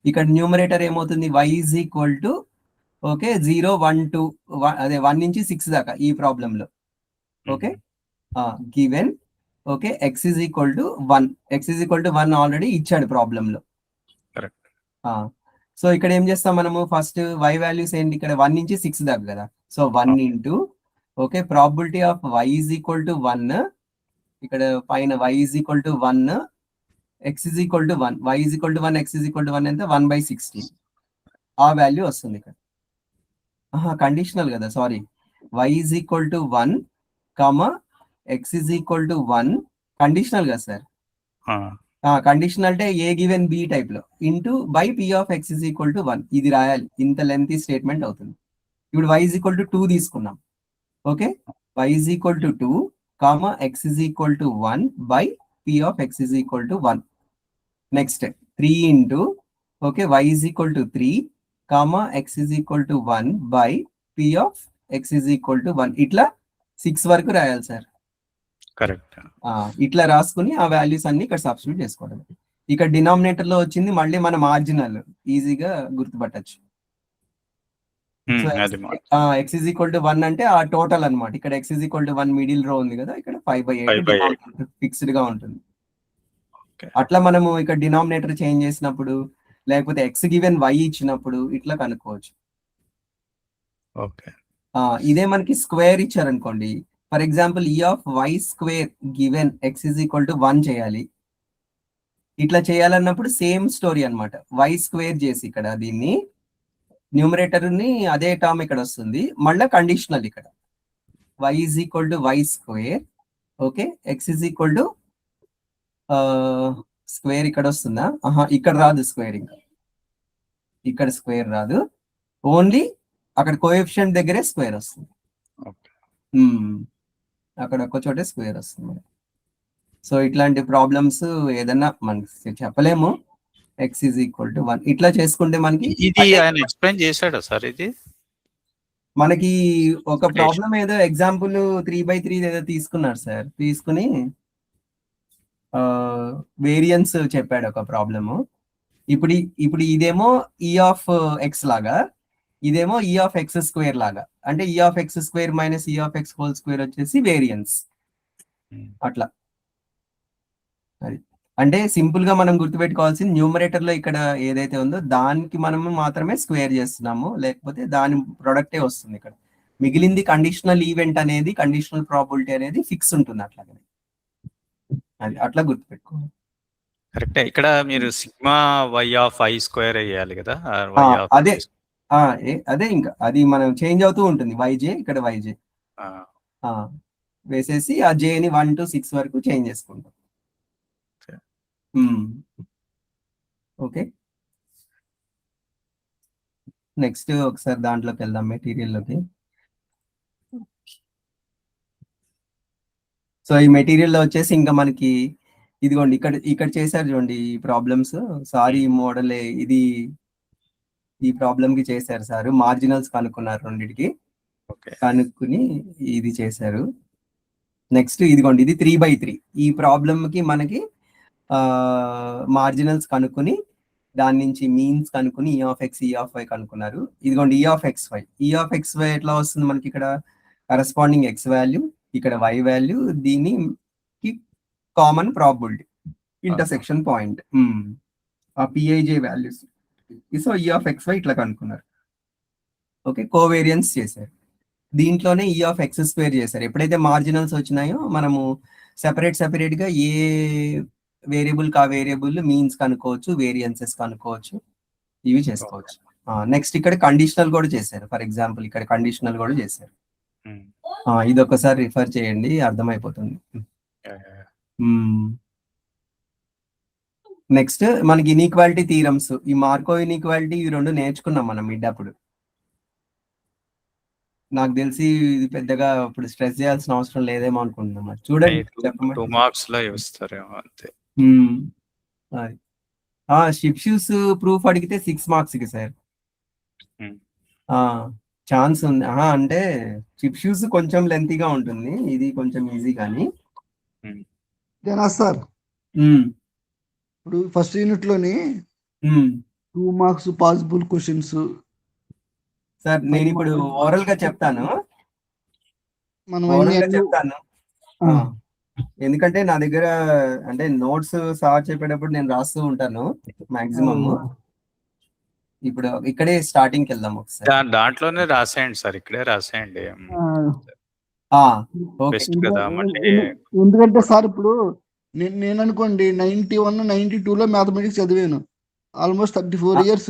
ఇక్కడ న్యూమరేటర్ ఏమవుతుంది y is equal to okay 0 1 2 అదే 1 నుంచి 6 దాకా ఈ ప్రాబ్లం లో. Okay, given okay x is equal to 1 already ఇచ్చాడు ప్రాబ్లం లో. సో ఇక్కడ ఏం చేస్తాం మనము, ఫస్ట్ y వాల్యూస్ ఏంటి, ఇక్కడ 1 నుంచి 6 దాకా కదా. So 1 into okay probability of y is equal to 1, ఇక్కడ పైన y is equal to 1, x is equal to 1, y is equal to 1, x is equal to 1 ఎంత 1/16 ఆ వాల్యూ వస్తుంది ఇక్కడ. కండిషనల్ కదా, sorry, y is equal to 1, x is equal to 1 conditional కదా sir. Conditional అంటే a given B type లో into by p of x is equal to 1 ఇది రాయాలి. ఇంత లెంతీ స్టేట్మెంట్ అవుతుంది. ఇప్పుడు y is equal to 2 తీసుకున్నాం. Okay, y is equal to 2, x is equal to 1 by p of x is equal to 1. Next 3 into okay y is equal to 3, x is equal to 1 by p of x is equal to 1. ఇట్లా 6 వరకు రాయాలి sir. Correct. ఇట్లా రాసుకుని ఆ values అన్ని ఇక్కడ substitute చేసుకోవడం. ఇక్కడ డినామినేటర్ లో వచ్చింది మళ్ళీ మన మార్జినల్ ఈజీగా గుర్తుపట్టచ్చు. x is equal to 1 అంటే ఆ టోటల్ అన్నమాట. ఇక్కడ x is equal to 1 middle రో ఉంది కదా, ఇక్కడ 5/8 ఫిక్స్డ్ గా ఉంటుంది. అట్లా మనము ఇక్కడ డినామినేటర్ చేంజ్ చేసినప్పుడు లేకపోతే x గివెన్ y ఇచ్చినప్పుడు ఇట్లా కనుక్కోవచ్చు. ఇదే మనకి స్క్వేర్ ఇచ్చారనుకోండి, for example e of y square given x is equal to 1 చేయాలి. ఇట్లా చేయాలన్నప్పుడు సేమ్ స్టోరీ అన్నమాట. y స్క్వేర్ చేసి ఇక్కడ దీన్ని న్యూమరేటర్ ని అదే టర్మ్ ఇక్కడ వస్తుంది, మళ్ళీ కండిషనల్ ఇక్కడ y is equal to y square. Okay, x is equal to square ఇక్కడ వస్తుందా? ఇక్కడ రాదు స్క్వేర్, ఇంకా ఇక్కడ స్క్వేర్ రాదు, ఓన్లీ అక్కడ కోఎఫిషియంట్ దగ్గరే స్క్వేర్ వస్తుంది. అక్కడ ఒక్క చోటే స్క్వేర్ వస్తుంది. సో ఇట్లాంటి ప్రాబ్లమ్స్ ఏదన్నా మనకి చెప్పలేము. x is equal to 1 ఇట్లా చేసుకుంటే మనకి ఇది ఆయన ఎక్స్ప్లెయిన్ చేశాడా సార్? ఇది మనకి ఒక ప్రాబ్లం ఏదో ఎగ్జాంపుల్ 3/3 ఏదో తీసుకున్నారు సార్. తీసుకుని వేరియన్స్ చెప్పాడు ఒక ప్రాబ్లము. ఇప్పుడు ఇదేమో e ఆఫ్ x లాగా, ఇదేమో e ఆఫ్ x స్క్వేర్ లాగా. అంటే e of x square minus e of x whole square వచ్చేసి వేరియన్స్. అట్లా అది అంటే సింపుల్ గా మనం గుర్తుపెట్టుకోవాల్సింది న్యూమరేటర్ లో ఇక్కడ ఏదైతే ఉందో దానికి మనము మాత్రమే స్క్వేర్ చేస్తున్నాము, లేకపోతే దాని ప్రొడక్టే వస్తుంది. ఇక్కడ మిగిలింది కండిషనల్ ఈవెంట్ అనేది, కండిషనల్ ప్రాబిలిటీ అనేది ఫిక్స్ ఉంటుంది. అట్లాగనే అది అట్లా గుర్తుపెట్టుకోవాలి. కరెక్టే. ఇక్కడ మీరు sigma y of i square వేయాలి కదా. అదే ఇంకా అది మనం చేంజ్ అవుతూ ఉంటుంది. yj ఇక్కడ yj వేసేసి ఆ j ని 1 to 6 వరకు చేంజ్ చేసుకుంటాం. ఓకే, నెక్స్ట్ ఒకసారి దాంట్లోకి వెళ్దాం, మెటీరియల్లోకి. సో ఈ మెటీరియల్లో వచ్చేసి ఇంకా మనకి ఇదిగోండి ఇక్కడ చేశారు చూడండి ఈ ప్రాబ్లమ్స్. సారీ మోడల్ ఇది ఈ ప్రాబ్లమ్ కి చేశారు సార్, మార్జినల్స్ కనుక్కున్నారు రెండింటికి, ఓకే కనుక్కుని ఇది చేశారు. నెక్స్ట్ ఇదిగోండి ఇది 3/3 ఈ ప్రాబ్లమ్ కి మనకి మార్జినల్స్ కనుక్కుని దాని నుంచి మీన్స్ కనుక్కుని E(x), E(y) కనుక్కున్నారు. ఇదిగోండి E(xy). E(xy) ఎట్లా వస్తుంది మనకి ఇక్కడ కరస్పాండింగ్ x వాల్యూ, ఇక్కడ y వాల్యూ, దీనికి కామన్ ప్రాబిలిటీ ఇంటర్సెక్షన్ పాయింట్ ఆ Pij వాల్యూస్. సో E(xy) ఇట్లా కనుక్కున్నారు. ఓకే, కోవేరియన్స్ చేశారు. దీంట్లోనే E(x²) చేశారు. ఎప్పుడైతే మార్జినల్స్ వచ్చినాయో మనము సెపరేట్ గా ఏ వేరియబుల్ కా వేరియబుల్ మీన్స్ కనుక్కోవచ్చు, వేరియన్సెస్ కనుక్కోవచ్చు, ఇవి చేసుకోవచ్చు. నెక్స్ట్ ఇక్కడ కండిషనల్ కూడా చేశారు. ఫర్ ఎగ్జాంపుల్ ఇక్కడ కండిషనల్ కూడా చేశారు. ఇది ఒకసారి రిఫర్ చేయండి, అర్థమైపోతుంది. నెక్స్ట్ మనకి ఇన్ఈక్వాలిటీ థీరమ్స్, ఈ మార్కో ఇన్ఈక్వాలిటీ, ఈ రెండు నేర్చుకున్నాం మనం మిడ్ అప్పుడు. నాకు తెలిసి ఇది పెద్దగా ఇప్పుడు స్ట్రెస్ చేయాల్సిన అవసరం లేదేమో అనుకుంటున్నాం. చూడండి, 2 మార్క్స్ లో ఇస్తారేమో అంతే. షిప్షూస్ ప్రూఫ్ అడిగితే 6 మార్క్స్ కి సార్ ఛాన్స్ ఉంది. అంటే షిప్షూస్ కొంచెం లెంతీగా ఉంటుంది, ఇది కొంచెం ఈజీ కానీ సార్. ఇప్పుడు ఫస్ట్ యూనిట్ లోని 2 మార్క్స్ పాసిబుల్ క్వశ్చన్స్ సార్. నేను ఇప్పుడు ఓరల్ గా చెప్తాను, ఎందుకంటే నా దగ్గర అంటే నోట్స్ సార్ చెప్పేటప్పుడు నేను రాస్తూ ఉంటాను మాక్సిమం. ఇప్పుడు ఇక్కడే స్టార్టింగ్ కి వెళ్దాం ఒకసారి. దాంట్లోనే రాసేయండి సార్, ఇక్కడే రాసేయండి. ఎందుకంటే సార్ ఇప్పుడు నేను అనుకోండి 91, 92 లో మ్యాథమెటిక్స్ చదివాను. ఆల్మోస్ట్ 34 ఇయర్స్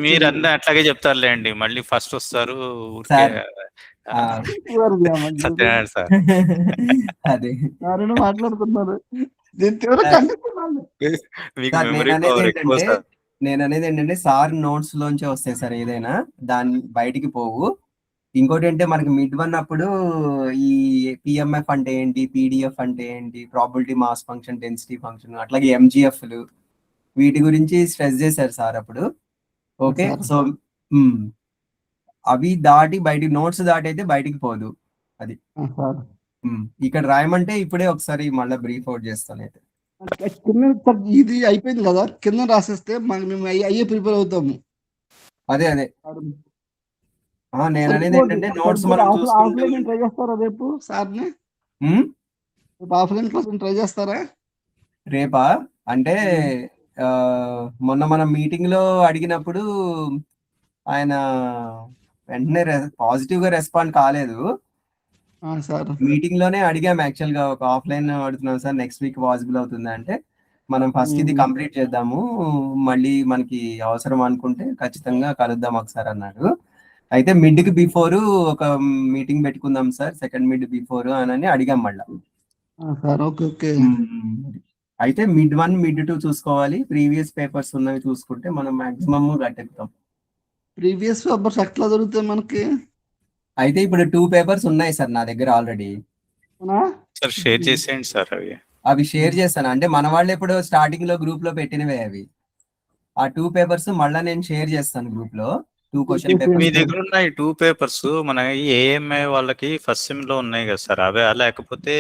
మీరు అందరూ అట్లాగే చెప్తారులేండి, మళ్ళీ ఫస్ట్ వస్తారు. అదే మాట్లాడుతున్నారు. నేను అనేది ఏంటంటే సార్ నోట్స్ లోంచి వస్తాయి సార్, ఏదైనా దాన్ని బయటికి పోవు. ఇంకోటి అంటే మనకి మిడ్ 1 అప్పుడు ఈ పిఎంఎఫ్ అంటే ఏంటి, పీడిఎఫ్ అంటే ఏంటి, probability mass function, density function, అట్లాగే ఎంజిఎఫ్లు, వీటి గురించి స్ట్రెస్ చేశారు సార్ అప్పుడు. ఓకే, సో అవి దాటి బయటికి నోట్స్ దాటి అయితే బయటికి పోదు అది. ఇక్కడ రాయమంటే ఇప్పుడే ఒకసారి మళ్ళీ బ్రీఫ్ అవుట్ చేస్తాను. అయితే ఇది అయిపోయింది కదా, కింద రాసేస్తే మేము అయ్యే ప్రిపేర్ అవుతాము. అదే నేను అనేది ఏంటంటే నోట్స్ మనం ట్రై చేస్తారా రేపు సార్ని? ఆఫ్లైన్ క్లాస్ ట్రై చేస్తారా రేపా? అంటే మొన్న మనం మీటింగ్ లో అడిగినప్పుడు ఆయన వెంటనే పాజిటివ్ గా రెస్పాండ్ కాలేదు. మీటింగ్ లోనే అడిగాం యాక్చువల్ గా, ఒక ఆఫ్లైన్ అడుగుతున్నాం సార్, నెక్స్ట్ వీక్ పాసిబుల్ అవుతుందా అంటే, మనం ఫస్ట్ ఇది కంప్లీట్ చేద్దాము, మళ్ళీ మనకి అవసరం అనుకుంటే ఖచ్చితంగా కలుద్దాం ఒకసారి అన్నాడు. అయితే మిడ్ కి బిఫోర్ ఒక మీటింగ్ పెట్టుకుందాం సార్, సెకండ్ మిడ్ బిఫోర్ అని అడిగాం మళ్ళా. అయితే మిడ్ 1, మిడ్ 2 చూసుకోవాలి, ప్రీవియస్ పేపర్స్ ఉన్నవి చూసుకుంటే మనం మాక్సిమం గట్టెక్కుతాం. ప్రీవియస్ పేపర్స్ ఎట్లా దొరుకుతాయి మనకి? అయితే ఇప్పుడు 2 పేపర్స్ ఉన్నాయి సార్ నా దగ్గర ఆల్రెడీ. సార్ షేర్ చేసేయండి సార్. అవి షేర్ చేస్తాను, అంటే మన వాళ్ళు ఎప్పుడు స్టార్టింగ్ లో గ్రూప్ లో పెట్టినవే అవి. ఆ 2 పేపర్స్ మళ్ళా నేను షేర్ చేస్తాను గ్రూప్ లో. 2 క్వశ్చన్ పేపర్స్ మీ దగ్గర ఉన్నాయి 2 పేపర్స్. మన ఏఎంఐ వాళ్ళకి ఫస్ట్ సెమ్ లో ఉన్నాయి కదా సార్, అవే? లేకపోతే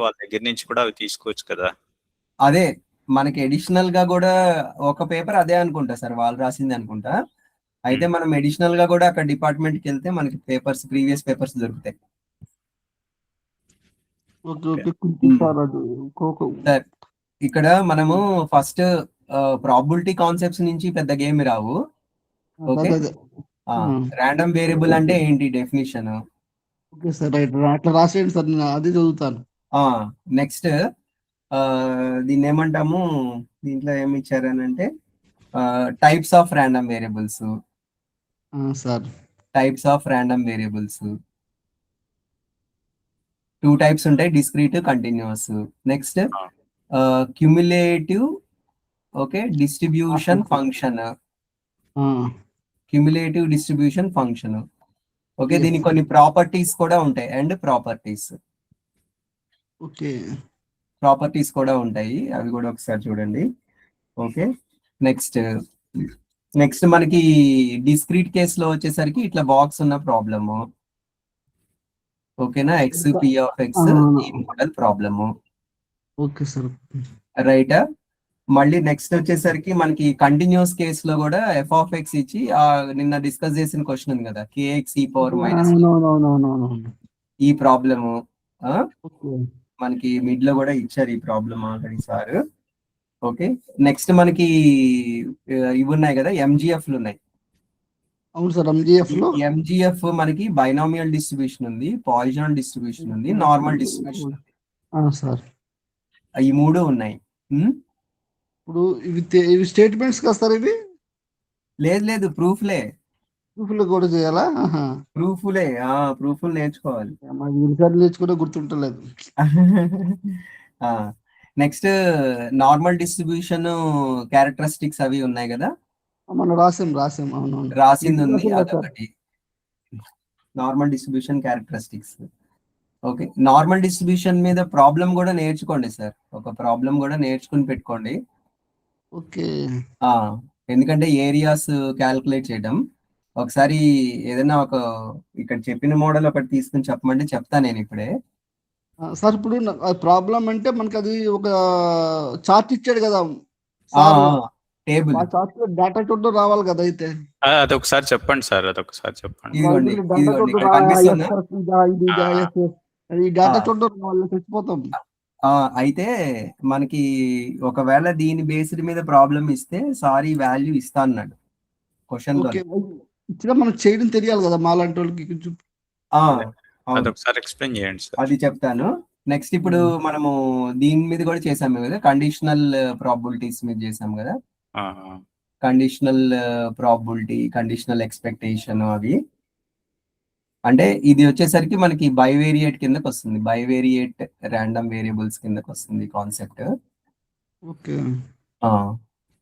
వాళ్ళ దగ్గర నుంచి కూడా అవి తీసుకోవచ్చు కదా? అదే మనకి ఎడిషనల్ గా కూడా ఒక పేపర్ అదే అనుకుంటా సార్, వాళ్ళు రాసింది అనుకుంటా. అయితే మనం ఎడిషనల్ గా కూడా అక్కడ డిపార్ట్మెంట్ కి వెళ్తే మనకి పేపర్స్, ప్రీవియస్ పేపర్స్ దొరుకుతాయి. సార్ ఇక్కడ మనము ఫస్ట్ ప్రాబిలిటీ కాన్సెప్ట్స్ నుంచి పెద్ద గేమ్ రావు. ఓకే, ర్యాండమ్ వేరియబుల్ అంటే ఏంటి డెఫినిషన్. ఓకే సార్, అట్లా రాసేయండి సార్, నేను అది చదువుతాను. నెక్స్ట్ దీన్ని ఏమంటాము, దీంట్లో ఏమి ఇచ్చారనంటే types of random variables. Sir types of random variables 2 types ఉంటాయి, discrete, continuous. Next cumulative okay distribution function, cumulative distribution function. Okay, Yes. దీనికి కొన్ని ప్రాపర్టీస్ కూడా ఉంటాయి, అండ్ ప్రాపర్టీస్ ఓకే కూడా ఉంటాయి, అవి కూడా ఒకసారి చూడండి. ఓకే, నెక్స్ట్ మనకి డిస్క్రీట్ కేసులో వచ్చేసరికి ఇట్లా బాక్స్ ఉన్న ప్రాబ్లము. ఓకేనా, ఎక్స్ పి ఆఫ్ ఎక్స్ ఈ model problem. Okay sir. Right. మళ్ళీ నెక్స్ట్ వచ్చేసరికి మనకి కంటిన్యూస్ కేసులో కూడా ఎఫ్ ఆఫ్ ఎక్స్ ఇచ్చి నిన్న డిస్కస్ చేసిన క్వశ్చన్ ఉంది కదా, కేఎక్స్ ఈ పవర్ మైనస్ ఈ ప్రాబ్లము మనకి మిడ్ లో కూడా ఇచ్చారు ఈ problem already sir. Okay, next మనకి ఇవి ఉన్నాయి కదా, ఎంజిఎఫ్లు ఉన్నాయి. అవును సార్, ఎంజిఎఫ్ లో ఎంజిఎఫ్ మనకి బైనామియల్ డిస్ట్రిబ్యూషన్ ఉంది, పాయిజనల్ డిస్ట్రిబ్యూషన్ ఉంది, నార్మల్ డిస్ట్రిబ్యూషన్ ఉంది సార్. ఈ మూడు ఉన్నాయి. ఇప్పుడు ఇవి స్టేట్మెంట్స్ కదా సార్? ఇవి లేదు ప్రూఫ్లే. ప్రూఫ్లు కూడా చేయాలా? ప్రూఫ్లు నేర్చుకోవాలి. నేర్చుకుంటే గుర్తుంటలేదు. నెక్స్ట్ నార్మల్ డిస్ట్రిబ్యూషన్ క్యారెక్టరిస్టిక్స్ అవి ఉన్నాయి కదా, మనం రాసాం. అవును, రాసింది ఉంది అదొకటి, normal distribution characteristics. Okay, normal distribution మీద ప్రాబ్లం కూడా నేర్చుకోండి సార్, ఒక ప్రాబ్లం కూడా నేర్చుకుని పెట్టుకోండి. ఓకే, ఎందుకంటే ఏరియాస్ క్యాల్కులేట్ చేయడం. ఒకసారి ఏదైనా ఒక ఇక్కడ చెప్పిన మోడల్ ఒకటి తీసుకుని చెప్పమంటే చెప్తా నేను ఇప్పుడే. సార్ ఇప్పుడు ప్రాబ్లం అంటే మనకి అది ఒక చార్ట్ ఇచ్చాడు కదా, టేబుల్ ఆ చార్ట్ లో డేటా చూడడం రావాలి కదా. అయితే అది ఒకసారి చెప్పండి సార్, అదొకసారి చెప్పండి. ఈ డేటా చూడడం రావాలి, చచ్చిపోతాం. అయితే మనకి ఒకవేళ దీని బేస్డ్ మీద ప్రాబ్లం ఇస్తే సారీ వాల్యూ ఇస్తా అన్నాడు క్వశ్చన్ లో. ఇచ్చినా మనకు చేయడం తెలియాలి కదా మాలాంటి వాళ్ళకి. అదొకసారి ఎక్స్ప్లెయిన్ చేయండి సార్. అది చెప్తాను. నెక్స్ట్ ఇప్పుడు మనము దీని మీద కూడా చేసాము కదా, కండిషనల్ ప్రాబిలిటీస్ మీద చేసాం కదా, కండిషనల్ ప్రాబిలిటీ, కండిషనల్ ఎక్స్పెక్టేషన్ అవి. అంటే ఇది వచ్చేసరికి మనకి బైవేరియేట్ కిందకి వస్తుంది, బైవేరియేట్ ర్యాండమ్ వేరియబుల్స్ కిందకి వస్తుంది కాన్సెప్ట్.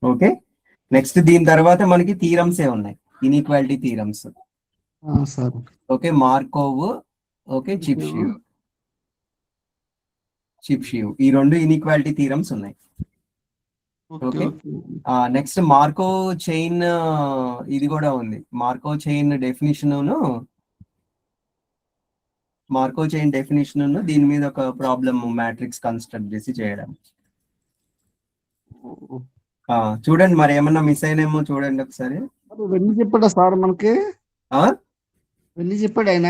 ఓకే, నెక్స్ట్ దీని తర్వాత మనకి థీరమ్స్ ఏ ఉన్నాయి, inequality theorems. Okay, Markov, okay, Chebyshev ఈ రెండు ఇన్ఈక్వాలిటీ థీరమ్స్ ఉన్నాయి. ఓకే, నెక్స్ట్ మార్కో చైన్ ఇది కూడా ఉంది, మార్కో చైన్ డెఫినేషన్ దీని మీద ఒక ప్రాబ్లమ్ మ్యాట్రిక్స్ కన్స్ట్రక్ట్ చేసి చేయడం. చూడండి మరి ఏమన్నా మిస్ అయినేమో చూడండి ఒకసారి. ఇవన్నీ చెప్పాడా సార్ మనకి? ఇవన్నీ చెప్పాడు ఆయన?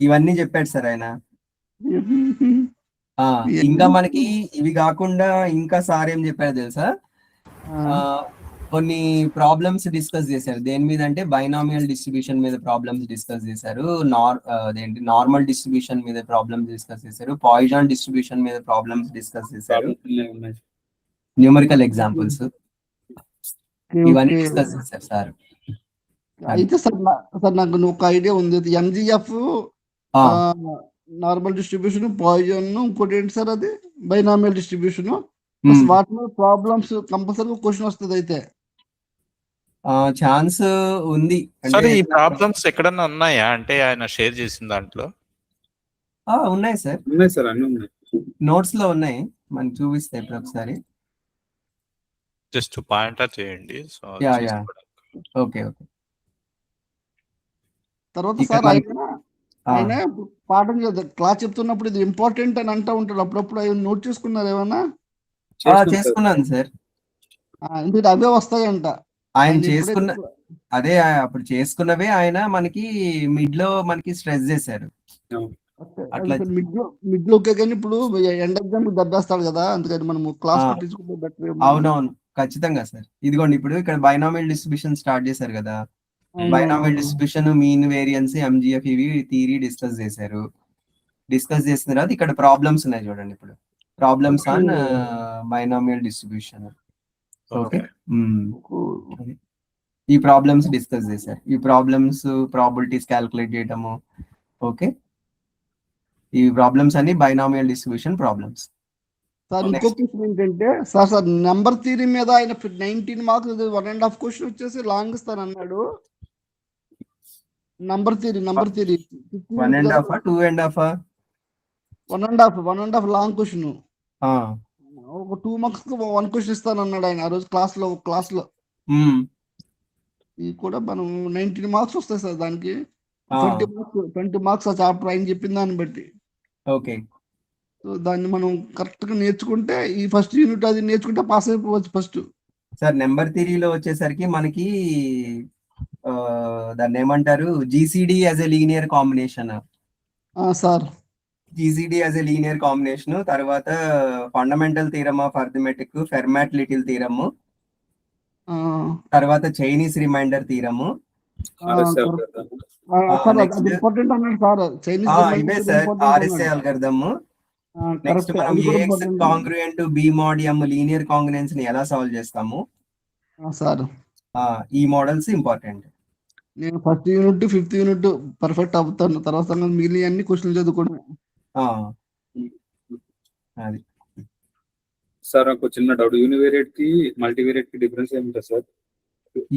ఇవన్నీ చెప్పాడు సార్ ఆయన. ఇంకా మనకి ఇవి కాకుండా ఇంకా సార్ ఏం చెప్పారు తెలుసా, కొన్ని ప్రాబ్లమ్స్ డిస్కస్ చేశారు. దేని మీద అంటే బైనామియల్ డిస్ట్రిబ్యూషన్ మీద ప్రాబ్లమ్స్ డిస్కస్ చేశారు, నార్మల్ డిస్ట్రిబ్యూషన్ మీద ప్రాబ్లమ్స్ డిస్కస్ చేశారు, పాయిజన్ డిస్ట్రిబ్యూషన్ మీద ప్రాబ్లమ్స్ డిస్కస్ చేశారు, న్యూమరికల్ ఎగ్జాంపుల్స్ ఇవన్నీ డిస్కస్ చేశారు సార్. అయితే సార్ నాకు ఒక ఐడియా ఉంది. ఎంజిఎఫ్ నార్మల్ డిస్ట్రిబ్యూషన్, పాయిజన్, ఇంకోటి ఏంటి సార్ అది బైనామియల్ డిస్ట్రిబ్యూషన్, వాటి మీద ప్రాబ్లమ్స్ కంపల్సరీ క్వశ్చన్ వస్తుంది. అయితే ఛాన్స్ ఉంది. సరే, ఈ ప్రాబ్లమ్స్ ఎక్కడన్నా ఉన్నాయా అంటే ఆయన షేర్ చేసిన దాంట్లో? ఉన్నాయి సార్, అన్ని ఉన్నాయి, నోట్స్ లో ఉన్నాయి, మనకి చూపిస్తే ఇప్పుడు ఒకసారి జస్ట్ పాయింటర్ చేయండి. ఓకే. తర్వాత సార్ ఆయన పాఠం క్లాస్ చెప్తున్నప్పుడు ఇది ఇంపార్టెంట్ అని అంటూ ఉంటాడు, అప్పుడప్పుడు ఆయన నోట్ చేసుకున్నారు ఏమన్నా? చేసుకున్నాను సార్, ఎందుకంటే అవే వస్తాయంట ఆయన చేసుకున్న అదే అప్పుడు చేసుకున్నవే ఆయన మనకి మిడ్ లో మనకి స్ట్రెస్ చేశారు. మిడ్ లో ఓకే, కానీ ఇప్పుడు ఎండ్ ఎగ్జామ్ దెబ్బేస్తాడు కదా, అందుకని మనం క్లాస్ తీసుకుంటే బెటర్. అవునవును, ఖచ్చితంగా సార్. ఇదిగోండి ఇప్పుడు ఇక్కడ బైనామియల్ డిస్ట్రిబ్యూషన్ స్టార్ట్ చేశారు కదా, binomial distribution, mean variance, MGF ఇవి థియరీ డిస్కస్ చేశారు. డిస్కస్ చేసిన తర్వాత ఇక్కడ ప్రాబ్లమ్స్ ఉన్నాయి చూడండి. ఇప్పుడు problems on binomial distribution. Okay, ఈ ప్రాబ్లమ్స్ డిస్కస్ చేశారు. ఈ ప్రాబ్లమ్స్ ప్రాబిలిటీస్ క్యాల్కులేట్ చేయటము. ఓకే, ఈ ప్రాబ్లమ్స్ అన్ని బైనామియల్ డిస్ట్రిబ్యూషన్ ప్రాబ్లమ్స్. సార్ ఇంకో క్వశ్చన్ ఏంటంటే సార్ నెంబర్ థియరీ మీద ఆయన 19 మార్క్స్ 1.5 క్వశ్చన్ వచ్చేసి లాంగ్ ఇస్తానన్నాడు. నంబర్ థియరీ 1.5 2.5 1.5 లాంగ్ క్వశ్చన్ ఒక 2 మార్క్స్ 1 క్వశ్చన్ ఇస్తానన్నాడు ఆయన ఆ రోజు క్లాస్ లో. ఇది కూడా మనం 19 మార్క్స్ వస్తాయి సార్ దానికి. 20 మార్క్స్ ఆ చాప్టర్ ఆయన చెప్పిన దాన్ని బట్టి. ఓకే, సో దాన్ని మనం కరెక్ట్ గా నేర్చుకుంటే ఈ ఫస్ట్ యూనిట్ అది నేర్చుకుంటే పాస్ అయిపోవచ్చు ఫస్ట్. సార్ నెంబర్ థియరీలో వచ్చేసరికి మనకి దాన్ని ఏమంటారు, GCD as a linear combination. Sir GCD as a linear combination, తర్వాత fundamental theorem of arithmetic, Fermat little theorem, తర్వాత చైనీస్ రిమైండర్ థీరమ్. ఇంపార్టెంట్ అన్నాడు సార్. ఇవే సార్ ఆర్ఎస్ఏ అల్గోరిథం. నెక్స్ట్ మనం AX congruent B mod M linear congruence ని ఎలా solve చేస్తాము sir, ఈ మోడల్స్ ఇంపార్టెంట్. నేను first unit 5th unit perfect అవుతాను, తర్వాత మిగిలిన అన్ని క్వశ్చన్లు చదువుకోవడం. అది సార్ నాకు చిన్న డౌట్, యూనివేరియేట్ కి మల్టీవేరియేట్ కి డిఫరెన్స్ ఏమిటా సార్?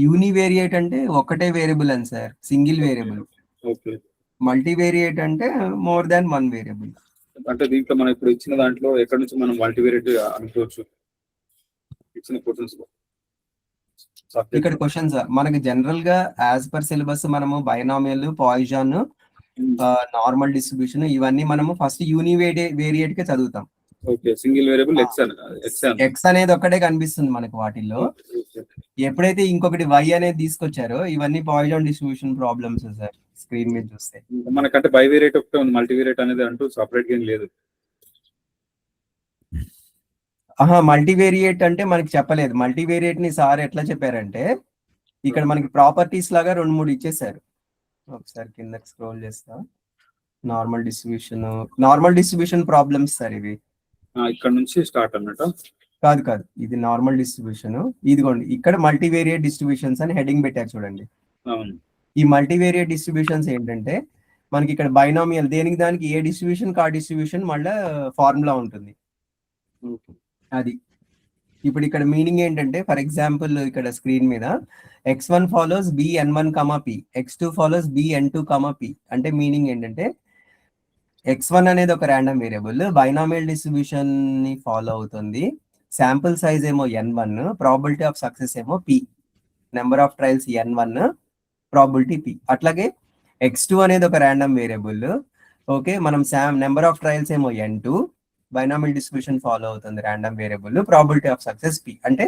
యూనివేరియేట్ అంటే ఒకటే వేరియబుల్ అని sir, single variable. Okay. Multivariate అంటే మోర్ దాన్ వన్ వేరియబుల్. అంటే దీంట్లో మనం ఇప్పుడు ఇచ్చిన దాంట్లో ఎక్కడి నుంచి మనం మల్టీవేరియేట్ అనుకోవచ్చు ఇచ్చిన క్వశ్చన్స్ లో? ఇక్కడ క్వశ్చన్స్ మనకి జనరల్ గా యాజ్ పర్ సిలబస్ మనము బైనామియల్, పాయిజన్, నార్మల్ డిస్ట్రిబ్యూషన్ ఇవన్నీ మనము ఫస్ట్ యూనివేరియేట్ కే చదువుతాం. ఓకే, సింగిల్ వేరియబుల్ ఎక్స్ అనేది ఒక్కటే కనిపిస్తుంది మనకి వాటిల్లో. ఎప్పుడైతే ఇంకొకటి వై అనేది తీసుకొచ్చారో ఇవన్నీ Poisson distribution problems sir. Screen మీద చూస్తే మనకంటే బైవేరియేట్ ఒకటే ఉంది, మల్టీవేరియేట్ అనేది అంటూ సపరేట్ గా లేదు. మల్టీవేరియేట్ అంటే మనకి చెప్పలేదు. మల్టీవేరియేట్ ని సార్ ఎట్లా చెప్పారంటే ఇక్కడ మనకి ప్రాపర్టీస్ లాగా 2-3 ఇచ్చేసారు. ఒకసారి కిందకి స్క్రోల్ చేస్తా. నార్మల్ డిస్ట్రిబ్యూషన్ ప్రాబ్లమ్స్ సార్ ఇవి. ఇక్కడ నుంచి స్టార్ట్ అన్నట్టు కాదు, ఇది నార్మల్ డిస్ట్రిబ్యూషన్. ఇదిగోండి ఇక్కడ మల్టీవేరియేట్ డిస్ట్రిబ్యూషన్స్ అని హెడింగ్ పెట్టారు చూడండి. ఈ మల్టీవేరియేట్ డిస్ట్రిబ్యూషన్స్ ఏంటంటే మనకి ఇక్కడ బైనామియల్ దేనికి దానికి ఏ డిస్ట్రిబ్యూషన్ కా డిస్ట్రిబ్యూషన్ మళ్ళీ ఫార్ములా ఉంటుంది. అది ఇప్పుడు ఇక్కడ మీనింగ్ ఏంటంటే, ఫర్ ఎగ్జాంపుల్ ఇక్కడ స్క్రీన్ మీద x1 follows bn1, p, x2 follows bn2, p అంటే మీనింగ్ ఏంటంటే x1 అనేది ఒక ర్యాండమ్ వేరియబుల్, బైనామియల్ డిస్ట్రిబ్యూషన్ ని ఫాలో అవుతుంది, శాంపుల్ సైజ్ ఏమో n1, ప్రాబిలిటీ ఆఫ్ సక్సెస్ ఏమో p, number of trials n1, probability p. అట్లాగే x2 అనేది ఒక ర్యాండమ్ వేరియబుల్, ఓకే, మనం నెంబర్ ఆఫ్ ట్రయల్స్ ఏమో n2, బైనామియల్ డిస్ట్రిబ్యూషన్ ఫాలో అవుతుంది, random variable, probability of success p. అంటే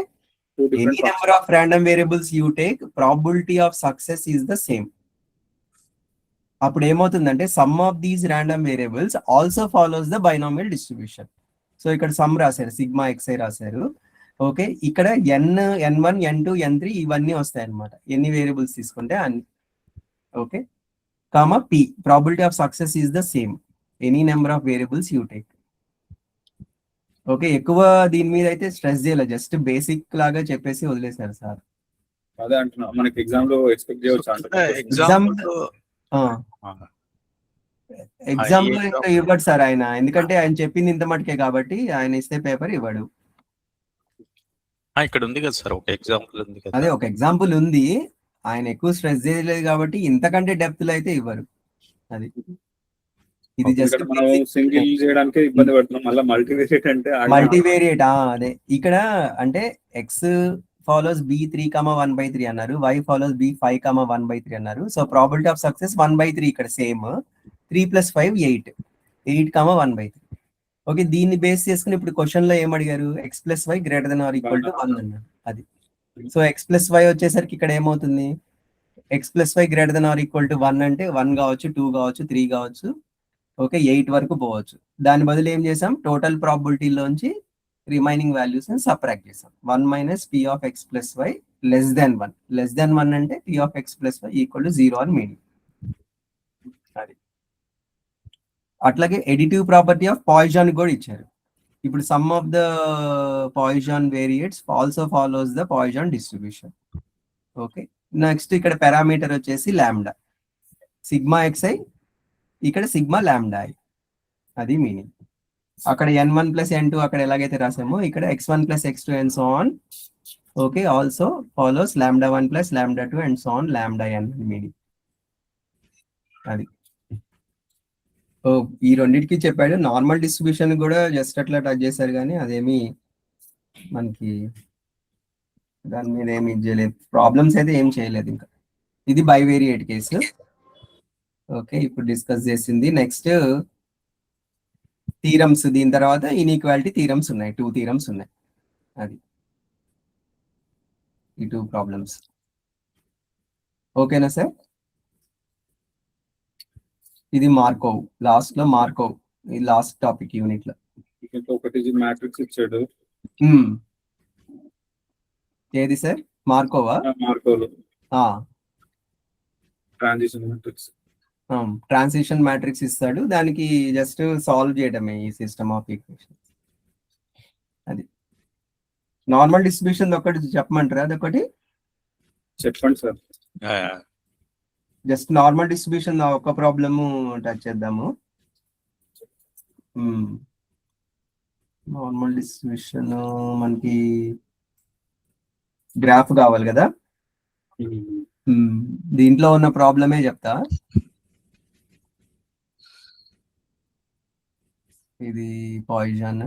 any number of random variables you take, probability of success is the same. అప్పుడు ఏమవుతుందంటే some of these random variables also follows the binomial distribution. So ఇక్కడ some రాశారు, sigma xi రాశారు, okay. ఇక్కడ n1, n2, n3 ఇవన్నీ వస్తాయి అన్నమాట, ఎన్ని వేరియబుల్స్ తీసుకుంటే అన్ని, okay. Comma p, probability of success is the same, any number of variables you take. Okay, ఎక్కువ దీని మీద అయితే స్ట్రెస్ చేయాలి, జస్ట్ బేసిక్ లాగా చెప్పేసి వదిలేశారు సార్. అదే అంటున్నా, మనకి ఎగ్జామ్ లో ఎక్స్పెక్ట్ చేయవచ్చు. ఎగ్జామ్ లో ఇంకా ఇవ్వడు సార్ ఆయన, ఎందుకంటే ఆయన చెప్పింది ఇంత మటుకే కాబట్టి ఆయన ఇస్తే పేపర్ ఇవ్వడు. ఇక్కడ ఉంది కదా సార్ ఒక ఎగ్జాంపుల్ ఉంది కదా. అదే ఒక ఎగ్జాంపుల్ ఉంది, ఆయన ఎక్కువ స్ట్రెస్ చేయలేదు కాబట్టి ఇంతకంటే డెప్త్ లో అయితే ఇవ్వరు. అది ఇది జస్ట్ సింగిల్ చేయడానికి ఇబ్బంది పడుతున్నాం, మళ్ళీ మల్టీవేరియేట్ అంటే మల్టీవేరియేట్. అదే ఇక్కడ అంటే x ఫాలోస్ b3, 1/3 అన్నారు, y ఫాలోస్ b5, 1/3 అన్నారు. సో ప్రాబిలిటీ ఆఫ్ సక్సెస్ 1/3 ఇక్కడ సేమ్, 3 + 5 8, 1/3. ఓకే, దీన్ని బేస్ చేసుకుని ఇప్పుడు క్వశ్చన్ లో ఏం అడిగారు, x + y > 1 అన్నారు. అది సో x + y వచ్చేసరికి ఇక్కడ ఏమవుతుంది, x + y > 1 అంటే 1 కావచ్చు, 2 కావచ్చు, 3 కావచ్చు, ఓకే, 8 వరకు పోవచ్చు. దాని బదులు ఏం చేసాం, టోటల్ ప్రాబిలిటీలోంచి రిమైనింగ్ వాల్యూస్ ని సబ్ట్రాక్ట్ చేసాం. 1 - p of x + y <1. <1 అంటే p of x + y = 0 అని మీనింగ్. అది అట్లాగే ఎడిటివ్ ప్రాపర్టీ ఆఫ్ పాయిజన్ కూడా ఇచ్చారు. ఇప్పుడు sum of the Poisson variates also follows the Poisson distribution. Okay, next ఇక్కడ పారామీటర్ వచ్చేసి లాంబ్డా, సిగ్మా xi, ఇక్కడ సిగ్మా లాంబ్డా i, అది మీనింగ్. అక్కడ n1 ప్లస్ n2 అక్కడ ఎలాగైతే రాసామో ఇక్కడ x1 plus x2 and so on. Okay, also follows λ1 plus λ2 and so on λn meaning. అది ఈ రెండింటికి చెప్పాడు. నార్మల్ డిస్ట్రిబ్యూషన్ కూడా జస్ట్ అట్లా టచ్ చేశారు, కానీ అదేమి మనకి దాని మీద ఏమి చేయలేదు, ప్రాబ్లమ్స్ అయితే ఏం చేయలేదు ఇంకా. ఇది బైవేరియేట్ కేసు. ఓకే, ఇప్పుడు డిస్కస్ చేసింది. నెక్స్ట్ థీరమ్స్, దీని తర్వాత ఇన్ఈక్వాలిటీ థీరమ్స్ ఉన్నాయి, 2 థీరమ్స్ ఉన్నాయి. అది ఈ 2 ప్రాబ్లమ్స్. ఓకేనా సార్? ఇది మార్కోవ్, లాస్ట్ లో మార్కోవ్, ఈ లాస్ట్ టాపిక్ యూనిట్ లో. ఒకటి మ్యాట్రిక్స్ ఇచ్చాడు. ఏది సార్? మార్కోవా? Markov transition matrix. Transition matrix ఇస్తాడు, దానికి జస్ట్ సాల్వ్ చేయడమే ఈ సిస్టమ్ ఆఫ్ ఈక్వేషన్స్. అది నార్మల్ డిస్ట్రిబ్యూషన్ ఒకటి చెప్పమంటారా? అదొకటి చెప్పండి సార్. జస్ట్ నార్మల్ డిస్ట్రిబ్యూషన్ ఒక ప్రాబ్లము టచ్ చేద్దాము. నార్మల్ డిస్ట్రిబ్యూషన్ మనకి గ్రాఫ్ కావాలి కదా, దీంట్లో ఉన్న ప్రాబ్లమే చెప్తా. ఇది పాయిజన్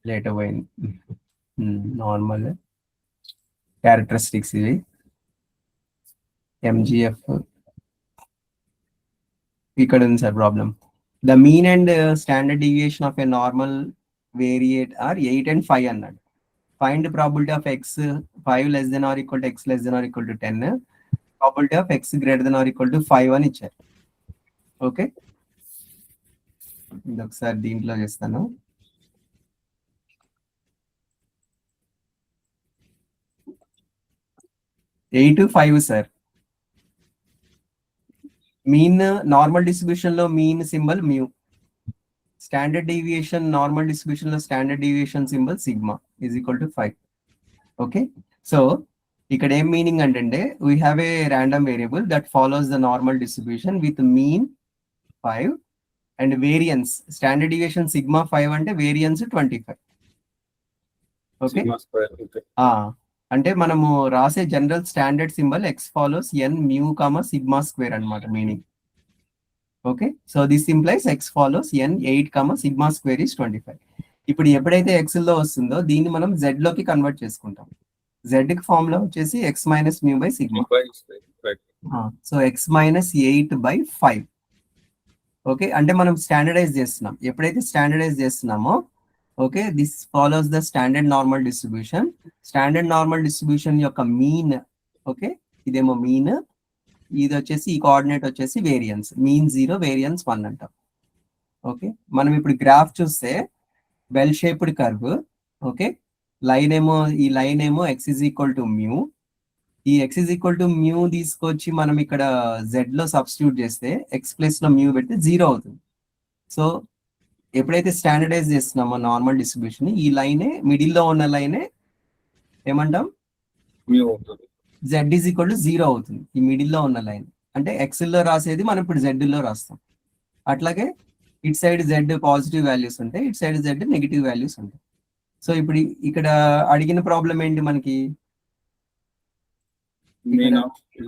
లేట్ పోయింది. నార్మల్ క్యారెక్టరిస్టిక్స్ ఇవి, ఎంజిఎఫ్. ఇక్కడ ఉంది sir problem. The mean and standard deviation of a normal variate are 8 and 5 అన్నాడు. Find probability of x 5 less than or equal to x less than or equal to 10, probability of x greater than or equal to 5 అని ఇచ్చారు. Okay, ఇది ఒకసారి దీంట్లో చేస్తాను. Eight 5 sir. Mean normal distribution లో mean symbol mu, standard deviation normal distribution లో standard deviation symbol sigma is equal to 5. Okay, so ఇక్కడ ఏం మీనింగ్ అంటే we have a random variable that follows the normal distribution with mean 5 and variance standard deviation sigma 5 అంటే variance 25. Okay, అంటే మనము రాసే general standard symbol X follows N mu comma sigma square అనమాట meaning. Okay, so this implies x follows N 8 comma sigma square is 25. ఇప్పుడు ఎప్పుడైతే X లో వస్తుందో దీన్ని మనం జెడ్ లోకి కన్వర్ట్ చేసుకుంటాం. జెడ్ కి ఫార్ములా వచ్చేసి X minus mu by sigma. So X minus 8/5. Okay, అంటే మనం స్టాండర్డైజ్ చేస్తున్నాం. ఎప్పుడైతే స్టాండర్డైజ్ చేస్తున్నామో okay, this follows the standard normal distribution. Standard normal distribution యొక్క మీన్, ఓకే ఇదేమో మీన్, ఇది వచ్చేసి ఈ కోఆర్డినేట్ వచ్చేసి వేరియన్స్, మీన్ 0 వేరియన్స్ 1 అంటాం. ఓకే, మనం ఇప్పుడు గ్రాఫ్ చూస్తే bell shaped curve. Okay, line ఏమో ఈ లైన్ ఏమో X is equal to mu, ఈ X is equal to mu తీసుకొచ్చి మనం ఇక్కడ జెడ్ లో సబ్స్టిట్యూట్ చేస్తే ఎక్స్ ప్లస్ లో మ్యూ పెడితే 0 అవుతుంది. సో ఎప్పుడైతే స్టాండర్డైజ్ చేస్తున్నామో నార్మల్ డిస్ట్రిబ్యూషన్, ఈ లైనే మిడిల్ లో ఉన్న లైనే ఏమంటాం జెడ్ ఈజ్ ఈక్వల్ టు 0 అవుతుంది. ఈ మిడిల్ లో ఉన్న లైన్ అంటే ఎక్స్ లో రాసేది మనం ఇప్పుడు జెడ్ లో రాస్తాం. అట్లాగే ఇట్ సైడ్ జెడ్ పాజిటివ్ వాల్యూస్ ఉంటాయి, ఇట్ సైడ్ జెడ్ నెగిటివ్ వాల్యూస్ ఉంటాయి. సో ఇప్పుడు ఇక్కడ అడిగిన ప్రాబ్లం ఏంటి మనకి?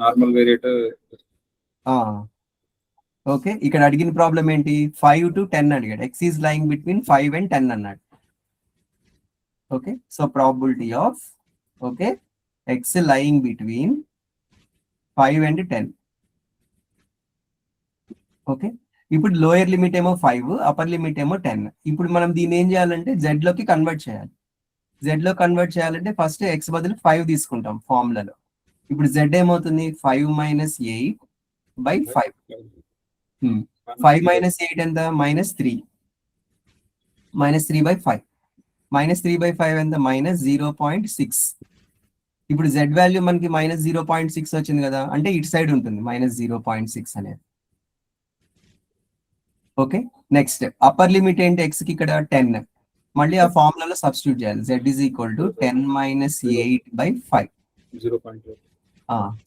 Normal variate. ఓకే, ఇక్కడ అడిగిన ప్రాబ్లం ఏంటి? 5 to 10 అడిగాడు. X is lying between 5 and 10 అన్నాడు. Okay, so probability of okay X lying between 5 and 10. Okay, ఇప్పుడు లోయర్ లిమిట్ ఏమో 5, అప్పర్ లిమిట్ ఏమో 10. ఇప్పుడు మనం దీన్ని ఏం చేయాలంటే జెడ్ లోకి కన్వర్ట్ చేయాలి. జెడ్ లో కన్వర్ట్ చేయాలంటే ఫస్ట్ ఎక్స్ బదులు 5 తీసుకుంటాం ఫార్ములాలో. ఇప్పుడు జెడ్ ఏమవుతుంది? 5 - 8/5. 5 - 8 ఎంత? -3. -3/5. -3/5 ఎంత? -0.6. ఇప్పుడు జెడ్ వాల్యూ మనకి -0.6 వచ్చింది కదా, అంటే ఇటు సైడ్ ఉంటుంది -0.6 అనేది. ఓకే, నెక్స్ట్ అప్పర్ లిమిట్ ఏంటి ఎక్స్ కి? ఇక్కడ 10. మళ్ళీ ఆ ఫార్ములాలో సబ్స్టిట్యూట్ చేయాలి. Z is equal to 10 - 8/5. 0.2.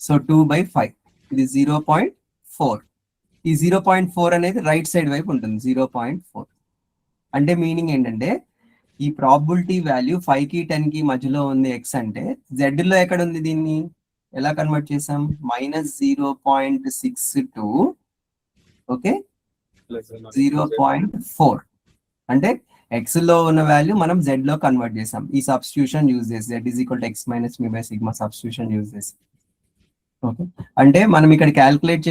So 2/5 ఇది 0.4. ఈ 0.4 అనేది రైట్ సైడ్ వైపు ఉంటుంది 0.4. అంటే మీనింగ్ ఏంటంటే ఈ ప్రాబిలిటీ వాల్యూ 5 కి 10 కి మధ్యలో ఉంది ఎక్స్ అంటే జెడ్ లో ఎక్కడ ఉంది, దీన్ని ఎలా కన్వర్ట్ చేసాం, -0.62 ఓకే 0.4 అంటే ఎక్స్ లో ఉన్న వాల్యూ మనం జెడ్ లో కన్వర్ట్ చేసాం ఈ సబ్స్టిట్యూషన్ యూజ్ చేసి z = x - μ / sigma substitution use చేసి. ఓకే అంటే మనం ఇక్కడ క్యాల్కులేట్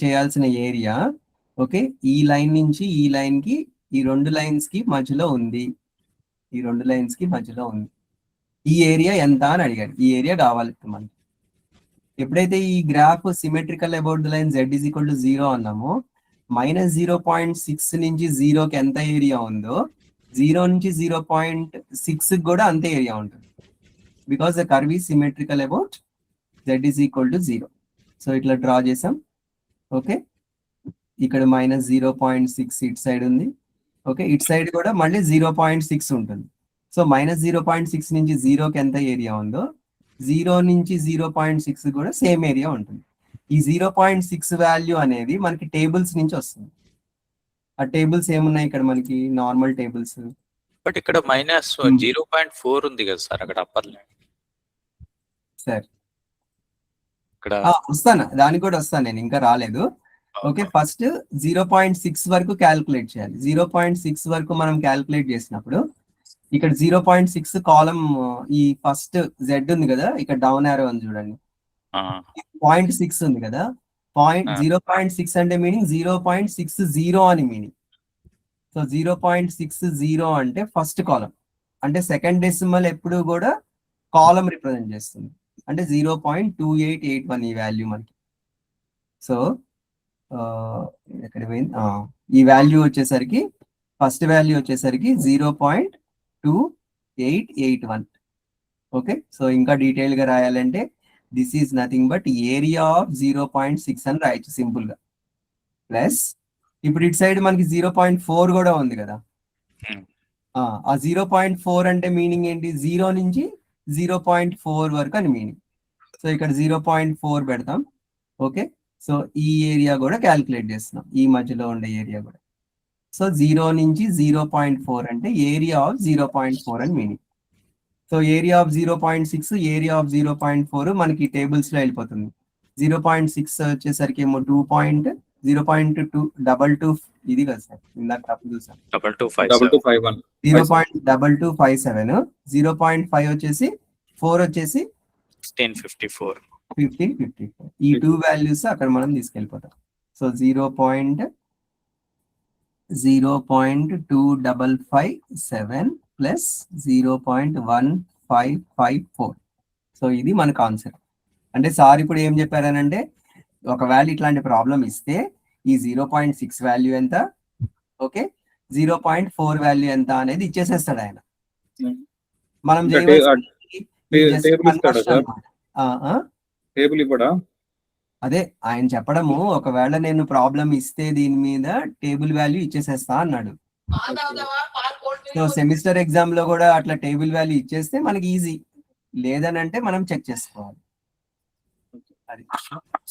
చేయాల్సిన ఏరియా ఓకే ఈ లైన్ నుంచి ఈ లైన్ కి ఈ రెండు లైన్స్ కి మధ్యలో ఉంది, ఈ రెండు లైన్స్ కి మధ్యలో ఉంది. ఈ ఏరియా ఎంత అని అడిగాడు, ఈ ఏరియా కావాలి మనకి. ఎప్పుడైతే ఈ graph symmetrical about the line z = 0 అన్నామో -0.6 నుంచి 0కి ఎంత ఏరియా ఉందో 0 నుంచి 0.6 కూడా అంతే ఏరియా ఉంటుంది. Because the curve is symmetrical about z = 0. So ఇట్లా డ్రా చేసాం. ఓకే ఇక్కడ -0.6 ఇటు సైడ్ ఉంది. ఓకే ఇటు సైడ్ కూడా మళ్ళీ 0.6 ఉంటుంది. సో -0.6 నుంచి 0కి ఎంత ఏరియా ఉందో 0 నుంచి 0.6 కూడా సేమ్ ఏరియా ఉంటుంది. ఈ 0.6 వాల్యూ అనేది మనకి టేబుల్స్ నుంచి వస్తుంది. ఆ టేబుల్స్ ఏమున్నాయి ఇక్కడ మనకి, నార్మల్ టేబుల్స్. బట్ ఇక్కడ -0.4 ఉంది కదా సార్ అక్కడ అప్పర్ లైన్. సార్ ఇక్కడ వస్తాను, దానికి కూడా వస్తాను, నేను ఇంకా రాలేదు. ఓకే ఫస్ట్ 0.6 వరకు క్యాల్కులేట్ చేయాలి. 0.6 వరకు మనం క్యాల్కులేట్ చేసినప్పుడు ఇక్కడ 0.6 కాలం ఈ ఫస్ట్ జెడ్ ఉంది కదా, ఇక్కడ డౌన్ యారో ఉంది చూడండి, 0.6 ఉంది కదా, 0.6 అంటే మీనింగ్ 0.60 అని మీనింగ్. సో 0.60 అంటే ఫస్ట్ కాలం, అంటే సెకండ్ డెసిమల్ ఎప్పుడు కూడా కాలం రిప్రజెంట్ చేస్తుంది, అంటే 0.2881 ఈ వాల్యూ మనకి. సో ఎక్కడ పోయింది, ఈ వాల్యూ వచ్చేసరికి ఫస్ట్ వాల్యూ వచ్చేసరికి 0.2881. ఓకే సో ఇంకా డీటెయిల్ గా రాయాలంటే this is nothing but area of 0.6 అని రాయొచ్చు సింపుల్ గా. ప్లస్ ఇప్పుడు ఇటు సైడ్ మనకి 0.4 కూడా ఉంది కదా, ఆ 0.4 అంటే మీనింగ్ ఏంటి, 0 నుంచి 0.4 వరకు అని మీనింగ్. సో ఇక్కడ 0.4 పెడతాం. ఓకే సో ఈ ఏరియా కూడా క్యాల్కులేట్ చేస్తున్నాం, ఈ మధ్యలో ఉండే ఏరియా కూడా. సో 0 నుంచి 0.4 అంటే ఏరియా ఆఫ్ 0.4 అని meaning. So area of 0.6 area of 0.4 మనకి టేబుల్స్ లో వెళ్ళిపోతుంది. 0.6 వచ్చేసరికి ఏమో 0.22 ఇది కదా సార్, ఇందాక తప్పు చూసాం, 0.2257. 0.5 వచ్చేసి 4 వచ్చేసి 1554. ఈ టూ వాల్యూస్ అక్కడ మనం తీసుకెళ్ళిపోతాం. So 0.2557 plus 0.1554. సో ఇది మన కాన్సెప్ట్. అంటే సార్ ఇప్పుడు ఏం చెప్పారనంటే ఒకవేళ ఇట్లాంటి ప్రాబ్లం ఇస్తే ఈ 0.6 వాల్యూ ఎంత, ఓకే 0.4 వాల్యూ ఎంత అనేది ఇచ్చేసేస్తాడు ఆయన. మనం టేబుల్ ఇవ్వడా, అదే ఆయన చెప్పడము, ఒకవేళ నేను ప్రాబ్లం ఇస్తే దీని మీద టేబుల్ వాల్యూ ఇచ్చేసేస్తా అన్నాడు. సో సెమిస్టర్ ఎగ్జామ్ లో కూడా అట్లా టేబుల్ వాల్యూ ఇచ్చేస్తే మనకి ఈజీ, లేదనంటే మనం చెక్ చేసుకోవాలి.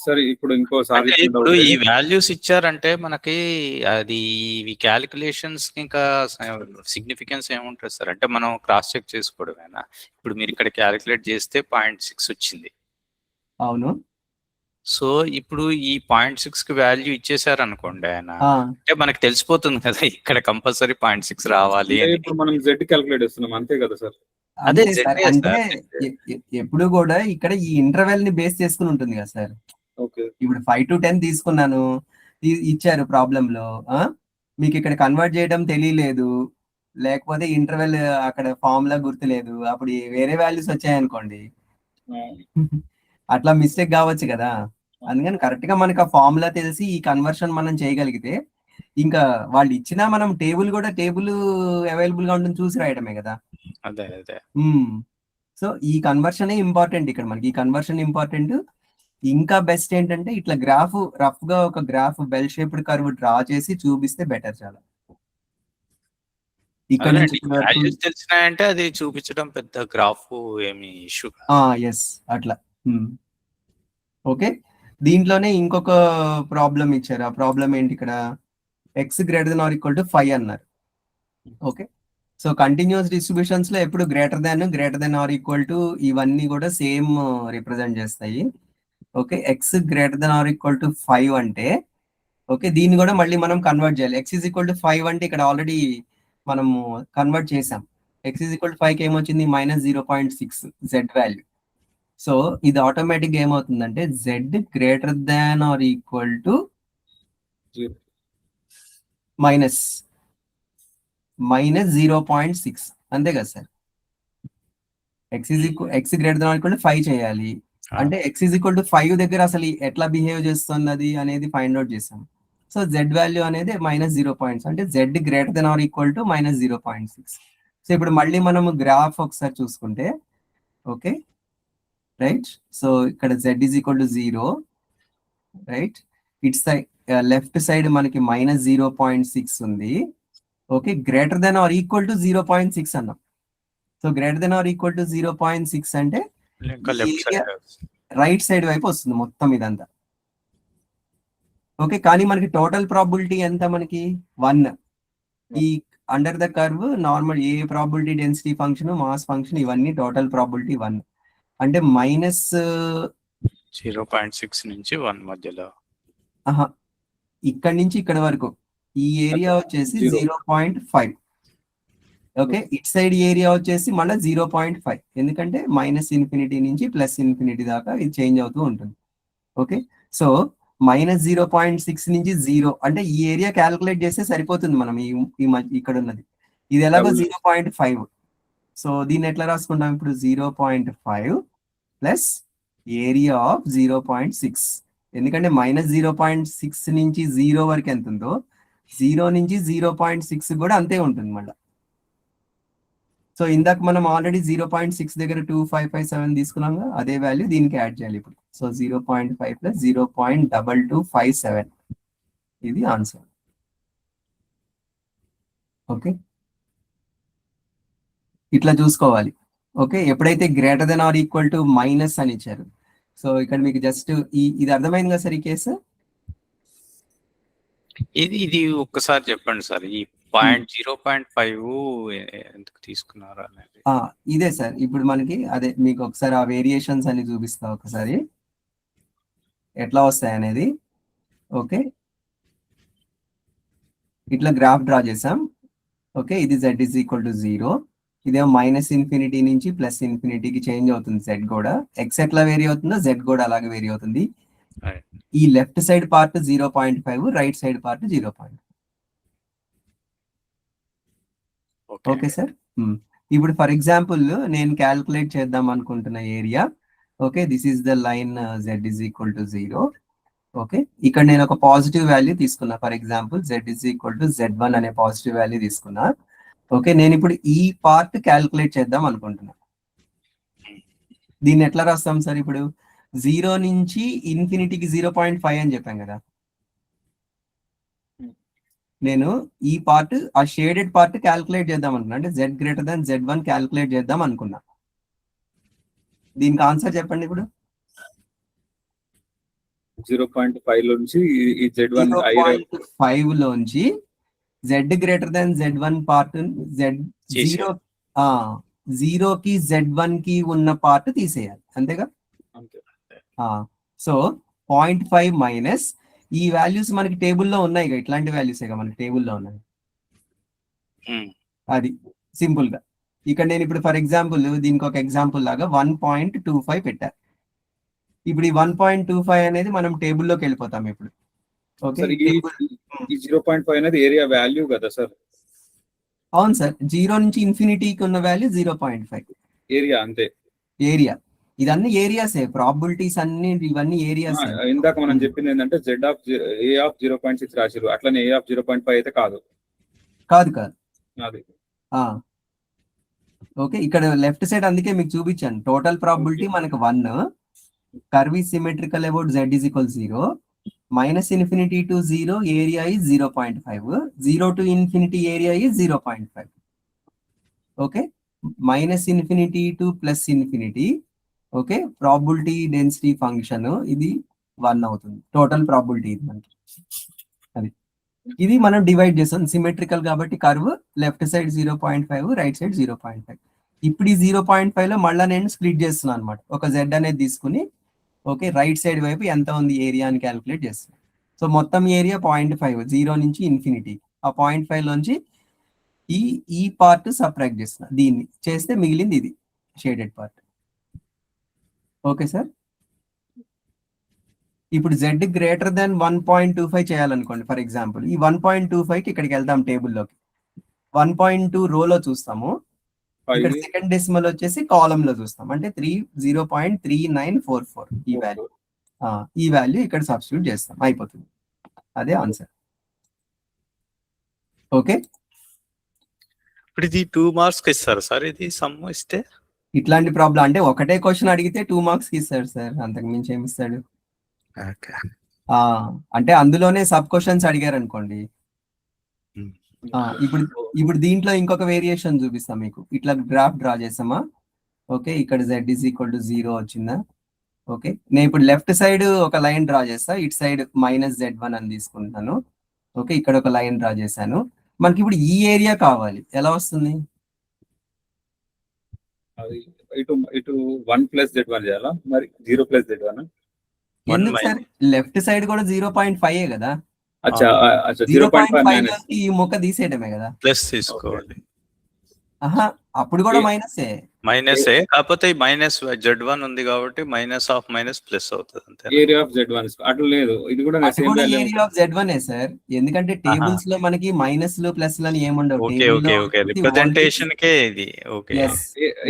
సరే ఇప్పుడు ఇంకోసారి ఇప్పుడు ఈ వాల్యూస్ ఇచ్చారంటే మనకి అది క్యాలిక్యులేషన్స్ ఇంకా సిగ్నిఫికెన్స్ ఏముంటుంది సార్, అంటే మనం క్రాస్ చెక్ చేసుకోవడమేనా? ఇప్పుడు మీరు ఇక్కడ క్యాలిక్యులేట్ చేస్తే 0.6 వచ్చింది. అవును. సో ఇప్పుడు ఈ 0.6 కి వాల్యూ ఇచ్చేసారు అనుకోండి ఆయన, అంటే మనకి తెలిసిపోతుంది కదా ఇక్కడ కంపల్సరీ 0.6 రావాలి. ఇప్పుడు మనం జెడ్ క్యాలిక్యులేట్ చేస్తున్నాం అంతే కదా సార్? అదే సార్, అంటే ఎప్పుడు కూడా ఇక్కడ ఈ ఇంటర్వెల్ ని బేస్ చేసుకుని ఉంటుంది కదా సార్. ఇప్పుడు 5 to 10 తీసుకున్నాను, ఇచ్చారు ప్రాబ్లం లో, మీకు ఇక్కడ కన్వర్ట్ చేయడం తెలియలేదు, లేకపోతే ఇంటర్వెల్ అక్కడ ఫార్ములా గుర్తులేదు, అప్పుడు వేరే వాల్యూస్ వచ్చాయనుకోండి, అట్లా మిస్టేక్ కావచ్చు కదా. అందుకని కరెక్ట్ గా మనకు ఆ ఫార్ములా తెలిసి ఈ కన్వర్షన్ మనం చేయగలిగితే ఇంకా వాళ్ళు ఇచ్చినా మనం టేబుల్ అవైలబుల్ గా ఉంటుంది చూసి రాయడమే కదా. అదే సో ఈ కన్వర్షన్ ఇంపార్టెంట్ ఇక్కడ మనకి, ఈ కన్వర్షన్ ఇంపార్టెంట్. ఇంకా బెస్ట్ ఏంటంటే ఇట్లా గ్రాఫ్ రఫ్ గా ఒక graph bell shaped curve draw చేసి చూపిస్తే బెటర్ చాలా. ఇక్కడ తెలిసినాయంటే అది చూపించడం పెద్ద గ్రాఫ్ ఏమి ఇష్యూ. ఎస్ అట్లా. ఓకే దీంట్లోనే ఇంకొక ప్రాబ్లం ఇచ్చారు. ఆ ప్రాబ్లం ఏంటి ఇక్కడ? X greater than or equal to 5 అన్నారు. ఓకే, సో కంటిన్యూస్ డిస్ట్రిబ్యూషన్స్ లో ఎప్పుడు greater than or equal to ఇవన్నీ కూడా సేమ్ రిప్రజెంట్ చేస్తాయి. Okay, x greater than or equal to 5 అంటే ఓకే, దీన్ని కూడా మళ్ళీ మనం కన్వర్ట్ చేయాలి. ఎక్స్ ఈజ్ ఈక్వల్ టు 5 అంటే ఇక్కడ ఆల్రెడీ మనము కన్వర్ట్ చేసాం. ఎక్స్ ఈజ్ ఈక్వల్ టు 5కి ఏమొచ్చింది? -0.6 జెడ్ వాల్యూ. సో ఇది ఆటోమేటిక్ గా ఏమవుతుందంటే Z greater than or equal to -0.6 అంతే కదా sir? X greater than or equal to 5 చేయాలి అంటే ఎక్స్ ఈజ్ ఈక్వల్ టు 5 దగ్గర అసలు ఎట్లా బిహేవ్ చేస్తుంది అది అనేది ఫైండ్ అవుట్ చేసాం. సో జెడ్ వాల్యూ అనేది -0.6 అంటే z greater than or equal to -0.6. So ఇప్పుడు మళ్ళీ మనము గ్రాఫ్ ఒకసారి చూసుకుంటే ఓకే రైట్, సో ఇక్కడ z is equal to 0 right, ఇట్ సైడ్ లెఫ్ట్ సైడ్ మనకి -0.6 ఉంది. Okay, greater than or equal to 0.6 అన్నాం. So greater than or equal to 0.6 అంటే రైట్ సైడ్ వైపు వస్తుంది మొత్తం ఇదంతా. ఓకే, కానీ మనకి టోటల్ ప్రాబిలిటీ ఎంత? మనకి 1. ఈ under the curve normal A probability density function, mass function ఇవన్నీ టోటల్ ప్రాబిలిటీ 1 అంటే -0.6 నుంచి 1 మధ్యలో. ఇక్కడ నుంచి ఇక్కడ వరకు ఈ ఏరియా వచ్చేసి 0.5. ఓకే, ఇట్ సైడ్ ఏరియా వచ్చేసి మళ్ళీ 0.5 ఎందుకంటే -∞ నుంచి +∞ దాకా ఇది చేంజ్ అవుతూ ఉంటుంది. ఓకే, సో -0.6 నుంచి 0 అంటే ఈ ఏరియా క్యాలిక్యులేట్ చేస్తే సరిపోతుంది. మనం ఇక్కడ ఉన్నది ఇది ఎలాగో 0.5. సో దీన్ని ఎట్లా రాసుకుంటాం ఇప్పుడు? 0.5 ప్లస్ ఏరియా ఆఫ్ 0.6 ఎందుకంటే -0.6 నుంచి 0 వరకు ఎంత ఉందో 0 నుంచి 0.6 కూడా అంతే ఉంటుంది మళ్ళీ. సో ఇందాక మనం ఆల్రెడీ 0.6 దగ్గర 2557 తీసుకున్నాం, అదే వాల్యూ దీనికి యాడ్ చేయాలి ఇప్పుడు. సో 0.5 ప్లస్ 0.2257 ఇది ఆన్సర్. ఓకే, ఇట్లా చూసుకోవాలి. ఓకే, ఎప్పుడైతే greater than or equal to minus అని ఇచ్చారు. సో ఇక్కడ మీకు జస్ట్ ఇది అర్థమైంది కదా సార్ ఈ కేసు? ఇది ఒక్కసారి చెప్పండి సార్, ఈ 0.5 ఎందుకు తీసుకున్నారు అనేది? ఇదే సార్, ఇప్పుడు మనకి అదే మీకు ఒకసారి ఆ వేరియేషన్స్ అన్ని చూపిస్తా ఒకసారి ఎట్లా వస్తాయి అనేది. ఓకే, ఇట్లా గ్రాఫ్ డ్రా చేసాం. ఓకే, ఇది z ఈజ్ ఈక్వల్ టు 0, ఇదేమో -∞ నుంచి +∞కి చేంజ్ అవుతుంది z కూడా. x ఎట్లా వేరీ అవుతుందో z కూడా అలాగే వేరీ అవుతుంది. ఈ left side part 0.5, right side part 0.5. Okay sir, ఇప్పుడు ఫర్ ఎగ్జాంపుల్ నేను క్యాల్కులేట్ చేద్దాం అనుకుంటున్న area. Okay, this is the line z is equal to 0. Okay, ఇక్కడ నేను ఒక పాజిటివ్ వాల్యూ తీసుకున్నా. For example z is equal to z1 అనే positive value తీసుకున్నా. ఓకే, నేను ఇప్పుడు ఈ పార్ట్ క్యాల్కులేట్ చేద్దాం అనుకుంటున్నా. దీన్ని ఎట్లా రాస్తాం సార్? ఇప్పుడు 0 నుంచి ఇన్ఫినిటీకి 0.5 అని చెప్పాం కదా. నేను ఈ పార్ట్ ఆ షేడెడ్ పార్ట్ క్యాల్కులేట్ చేద్దాం అనుకున్నా, అంటే z గ్రేటర్ దాన్ z1 క్యాల్కులేట్ చేద్దాం అనుకున్నా. దీనికి ఆన్సర్ చెప్పండి ఇప్పుడు. 0.5 లోంచి ఈ Z1 0.5 లోంచి z గ్రేటర్ దాన్ z1 పార్ట్ జీరో కి z1 కి ఉన్న పార్ట్ తీసేయాలి, అంతేగా? సో 0.5 మైనస్ ఈ వాల్యూస్ మనకి టేబుల్లో ఉన్నాయి, ఇట్లాంటి వాల్యూస్ మనకి టేబుల్లో ఉన్నాయి. అది సింపుల్ గా ఇక్కడ నేను ఇప్పుడు ఫర్ ఎగ్జాంపుల్ దీనికి ఒక ఎగ్జాంపుల్ లాగా 1.25 పెట్టా. ఇప్పుడు ఈ 1.25 అనేది మనం టేబుల్లోకి వెళ్ళిపోతాం ఇప్పుడు. ఓకే, 0.5 అనేది ఏరియా వాల్యూ కదా సార్? అవును సార్, 0 నుంచి ఇన్ఫినిటీకి ఉన్న వాల్యూ 0.5 ఏరియా, అంతే. ఏరియా, ఇదన్నీ ఏరియాసే, ప్రాబిలిటీస్ అన్ని ఇవన్నీ ఏరియాస్. ఇందాక మనం చెప్పింది ఏంటంటే A ఆఫ్ 0.6 రాశారు, అట్లనే A ఆఫ్ 0.5 అయితే కాదు. అది ఓకే, ఇక్కడ లెఫ్ట్ సైడ్ అందుకే మీకు చూపించాను. టోటల్ ప్రాబిలిటీ మనకు 1, curve is symmetrical about z is equal 0, -∞ to 0 area is 0.5, 0 to infinity area is 0.5. Okay, -∞ to +∞. Okay, probability density function ఇది 1 అవుతుంది. టోటల్ ప్రాబిలిటీ ఇది మనకి. అది ఇది మనం డివైడ్ చేస్తాం సిమెట్రికల్ కాబట్టి curve left side 0.5 right side 0.5. ఇప్పుడు ఈ 0.5 లో మళ్ళీ నేను స్ప్లిట్ చేస్తున్నాను అనమాట. ఒక జెడ్ అనేది తీసుకుని ఓకే రైట్ సైడ్ వైపు ఎంత ఉంది ఏరియా అని క్యాలిక్యులేట్ చేస్తున్నాను. సో మొత్తం ఏరియా 0.5 0 నుంచి ఇన్ఫినిటీ. ఆ 0.5 లోంచి ఈ పార్ట్ సబ్ట్రాక్ట్ చేస్తున్నా. దీన్ని చేస్తే మిగిలింది ఇది షేడెడ్ పార్ట్. Okay sir. ఇప్పుడు z గ్రేటర్ దాన్ 1.25 చేయాలనుకోండి ఫర్ ఎగ్జాంపుల్. ఈ 1.25 కి ఇక్కడికి వెళ్తాం టేబుల్లోకి. 1.2 రోలో చూస్తాము. ఇక్కడ సెకండ్ డెసిమల్ వచ్చేసి కాలమ్ లో చూస్తాం. అంటే 0.3944 ఈ వాల్యూ ఇక్కడ సబ్స్టిట్యూట్ చేస్తాం. అయిపోతుంది. అదే ఆన్సర్. ఓకే. ఇప్పుడు ఇది 2 మార్క్స్ కి ఇస్తారు సార్ ఇది సమ్ ఇస్తే? ఇట్లాంటి ప్రాబ్లం అంటే ఒకటే క్వశ్చన్ అడిగితే 2 మార్క్స్ కి ఇస్తాడు సార్. అంతకు మించి ఏమి ఇస్తాడు? అంటే అందులోనే సబ్ క్వశ్చన్స్ అడిగారు అనుకోండి. ఇప్పుడు దీంట్లో ఇంకొక వేరియేషన్ చూపిస్తాం మీకు. ఇట్లా గ్రాఫ్ డ్రా చేసామా? ఓకే. ఇక్కడ z ఈజ్ ఈక్వల్ టు 0 వచ్చిందా? ఓకే. నేను ఇప్పుడు లెఫ్ట్ సైడ్ ఒక లైన్ డ్రా చేస్తా. ఇటు సైడ్ -z1 అని తీసుకుంటాను. ఓకే. ఇక్కడ ఒక లైన్ డ్రా చేశాను. మనకి ఇప్పుడు ఈ ఏరియా కావాలి. ఎలా వస్తుంది? ఇటు 1 + z1 చేయాలా మరి 0 + z1? ఎందుకు సార్? లెఫ్ట్ సైడ్ కూడా 0.5 కదా. అచ్చా 0.5 ఈ ముక్క తీసేయడమే కదా. ప్లస్ తీసుకోవాలి. అప్పుడు కూడా మైనసే. మైనసే కాకపోతే -z1 ఉంది కాబట్టి -(-) ప్లస్ అవుతుంది అంతే. ఏరియా ఆఫ్ z1 అట్లా లేదు. ఇది కూడా same value. Area of z1 sir. ఎందుకంటే టేబుల్స్ లో మనకి మైనస్లు ప్లస్లు అని ఏముండవు. ఓకే ఓకే ఓకే రిప్రజెంటేషన్ కే ఇది. ఓకే.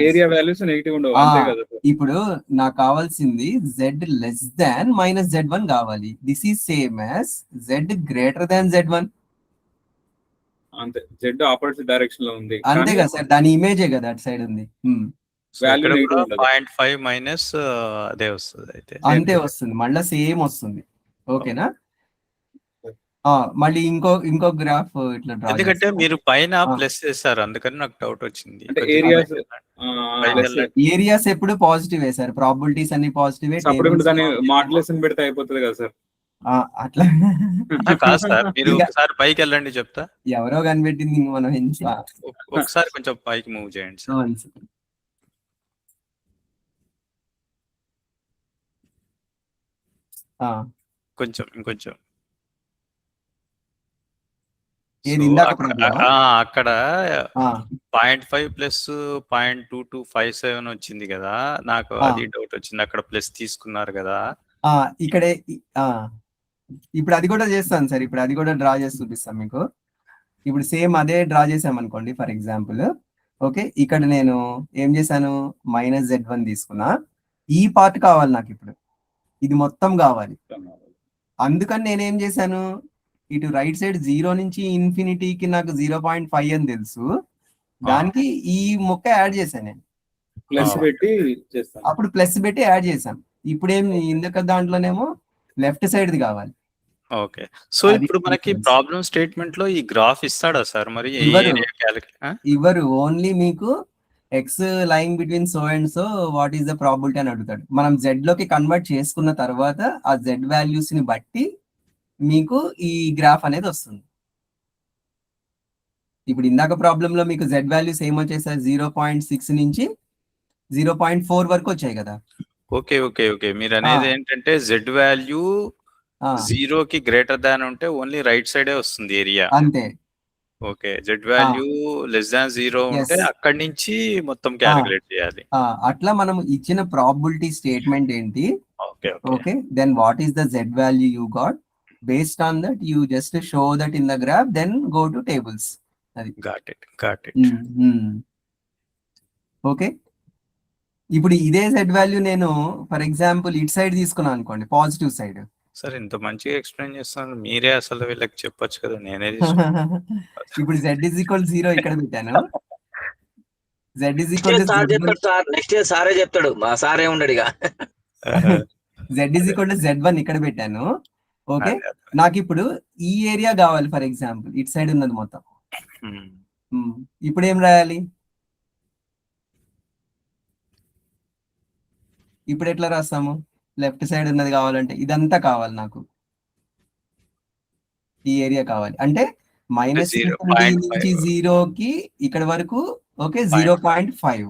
ఏరియా వాల్యూస్ నెగటివ్ ఉండవు అంతే కదా. ఇప్పుడు నాకు కావాల్సింది z లెస్ దాన్ -z1 కావాలి. This is same as z greater than z1. అంతే. z ఆపోజిట్ డైరెక్షన్ లో ఉంది. అంతే కదా సార్. దాని ఇమేజే కదా అటు సైడ్ ఉంది. వాల్యూ 0.5 మైనస్ అదే వస్తుంది అయితే. అంతే వస్తుంది. మళ్ళీ సేమ్ వస్తుంది. ఓకేనా? మళ్ళీ ఇంకో గ్రాఫ్ ఇట్లా డ్రా. ఎందుకంటే మీరు పైన ప్లస్ చేస్తారు అందుకని నాకు డౌట్ వచ్చింది. ఏరియాస్ ఎప్పుడు పాజిటివ్ సార్. ప్రాబిలిటీస్ అన్ని పాజిటివ్. దాన్ని మాడ్యులేషన్ పెడితే అయిపోతుంది కదా సార్. అట్లా కాదు సార్. మీరు ఒకసారి పైకి వెళ్ళండి చెప్తా. ఎవరో కనిపెట్టింది మనం. ఒకసారి కొంచెం పైకి మూవ్ చేయండి సార్. కొంచెం ఇంకొంచెం. అక్కడ 0.5 ప్లస్ 0.2257 వచ్చింది కదా. నాకు అది డౌట్ వచ్చింది. అక్కడ ప్లస్ తీసుకున్నారు కదా. ఇక్కడే ఇప్పుడు అది కూడా చేస్తాను సార్. ఇప్పుడు అది కూడా డ్రా చేసి చూపిస్తాను మీకు. ఇప్పుడు సేమ్ అదే డ్రా చేసామనుకోండి ఫర్ ఎగ్జాంపుల్. ఓకే. ఇక్కడ నేను ఏం చేశాను? -z1 తీసుకున్నా. ఈ పార్ట్ కావాలి నాకు. ఇప్పుడు ఇది మొత్తం కావాలి. అందుకని నేనేం చేశాను? ఇటు రైట్ సైడ్ 0 నుంచి ఇన్ఫినిటీకి నాకు 0.5 అని తెలుసు. దానికి ఈ మొక్క యాడ్ చేశాను నేను. అప్పుడు ప్లస్ పెట్టి యాడ్ చేశాను. ఇప్పుడేం ఇందుక దాంట్లోనేమో లెఫ్ట్ సైడ్ ది కావాలి. ఓకే. సో ఇప్పుడు మనకి ప్రాబ్లం స్టేట్మెంట్ లో ఈ గ్రాఫ్ ఇస్తాడా సార్? మరి ఇవ్వరు. ఓన్లీ మీకు X line between so and so what is the probability అని అడుగుతాడు. మనం జెడ్ లోకి కన్వర్ట్ చేసుకున్న తర్వాత ఆ జెడ్ వాల్యూస్ ని బట్టి మీకు ఈ గ్రాఫ్ అనేది వస్తుంది. ఇప్పుడు ఇందాక ప్రాబ్లం లో మీకు జెడ్ వాల్యూస్ ఏమొచ్చేసాయి? 0.6 నుంచి 0.4 వరకు వచ్చాయి కదా. Okay okay okay. మీరు అనేది ఏంటంటే జెడ్ వాల్యూ 0 కి గ్రేటర్ దాన్ ఉంటే ఓన్లీ రైట్ సైడే వస్తుంది ఏరియా. అంతే. Okay. Z value less than 0 ఉంటే అక్కడి నుంచి మొత్తం క్యాలిక్యులేట్ చేయాలి. అట్లా మనం ఇచ్చిన ప్రాబిలిటీ స్టేట్మెంట్ ఏంటి? Okay. Then what is the z value you got? Based on that you just show that in the graph, then go to tables. అది గాట్ ఇట్. ఓకే. ఇప్పుడు ఇదే జెడ్ వాల్యూ నేను for example ఇటు side తీసుకున్నాను అనుకోండి, positive side. Sir ఇంత మంచిగా explain చేస్తున్నారు. మీరే అసలు వీళ్ళకి చెప్పొచ్చు కదా. నేనే ఇప్పుడు z=0 ఇక్కడ పెట్టాను. నెక్స్ట్ సారే చెప్తాడు. మా సారే ఉండడు ఇక. z=z1 ఇక్కడ పెట్టాను. ఓకే. నాకు ఇప్పుడు ఈ ఏరియా కావాలి ఫర్ ఎగ్జాంపుల్. ఇటు సైడ్ ఉన్నది మొత్తం. ఇప్పుడు ఏం రాయాలి? ఇప్పుడు ఎట్లా రాస్తాము? లెఫ్ట్ సైడ్ ఉన్నది కావాలంటే ఇదంతా కావాలి నాకు, ఈ ఏరియా కావాలి. అంటే మైనస్ 0.5 నుంచి 0కి ఇక్కడ వరకు ఓకే 0.5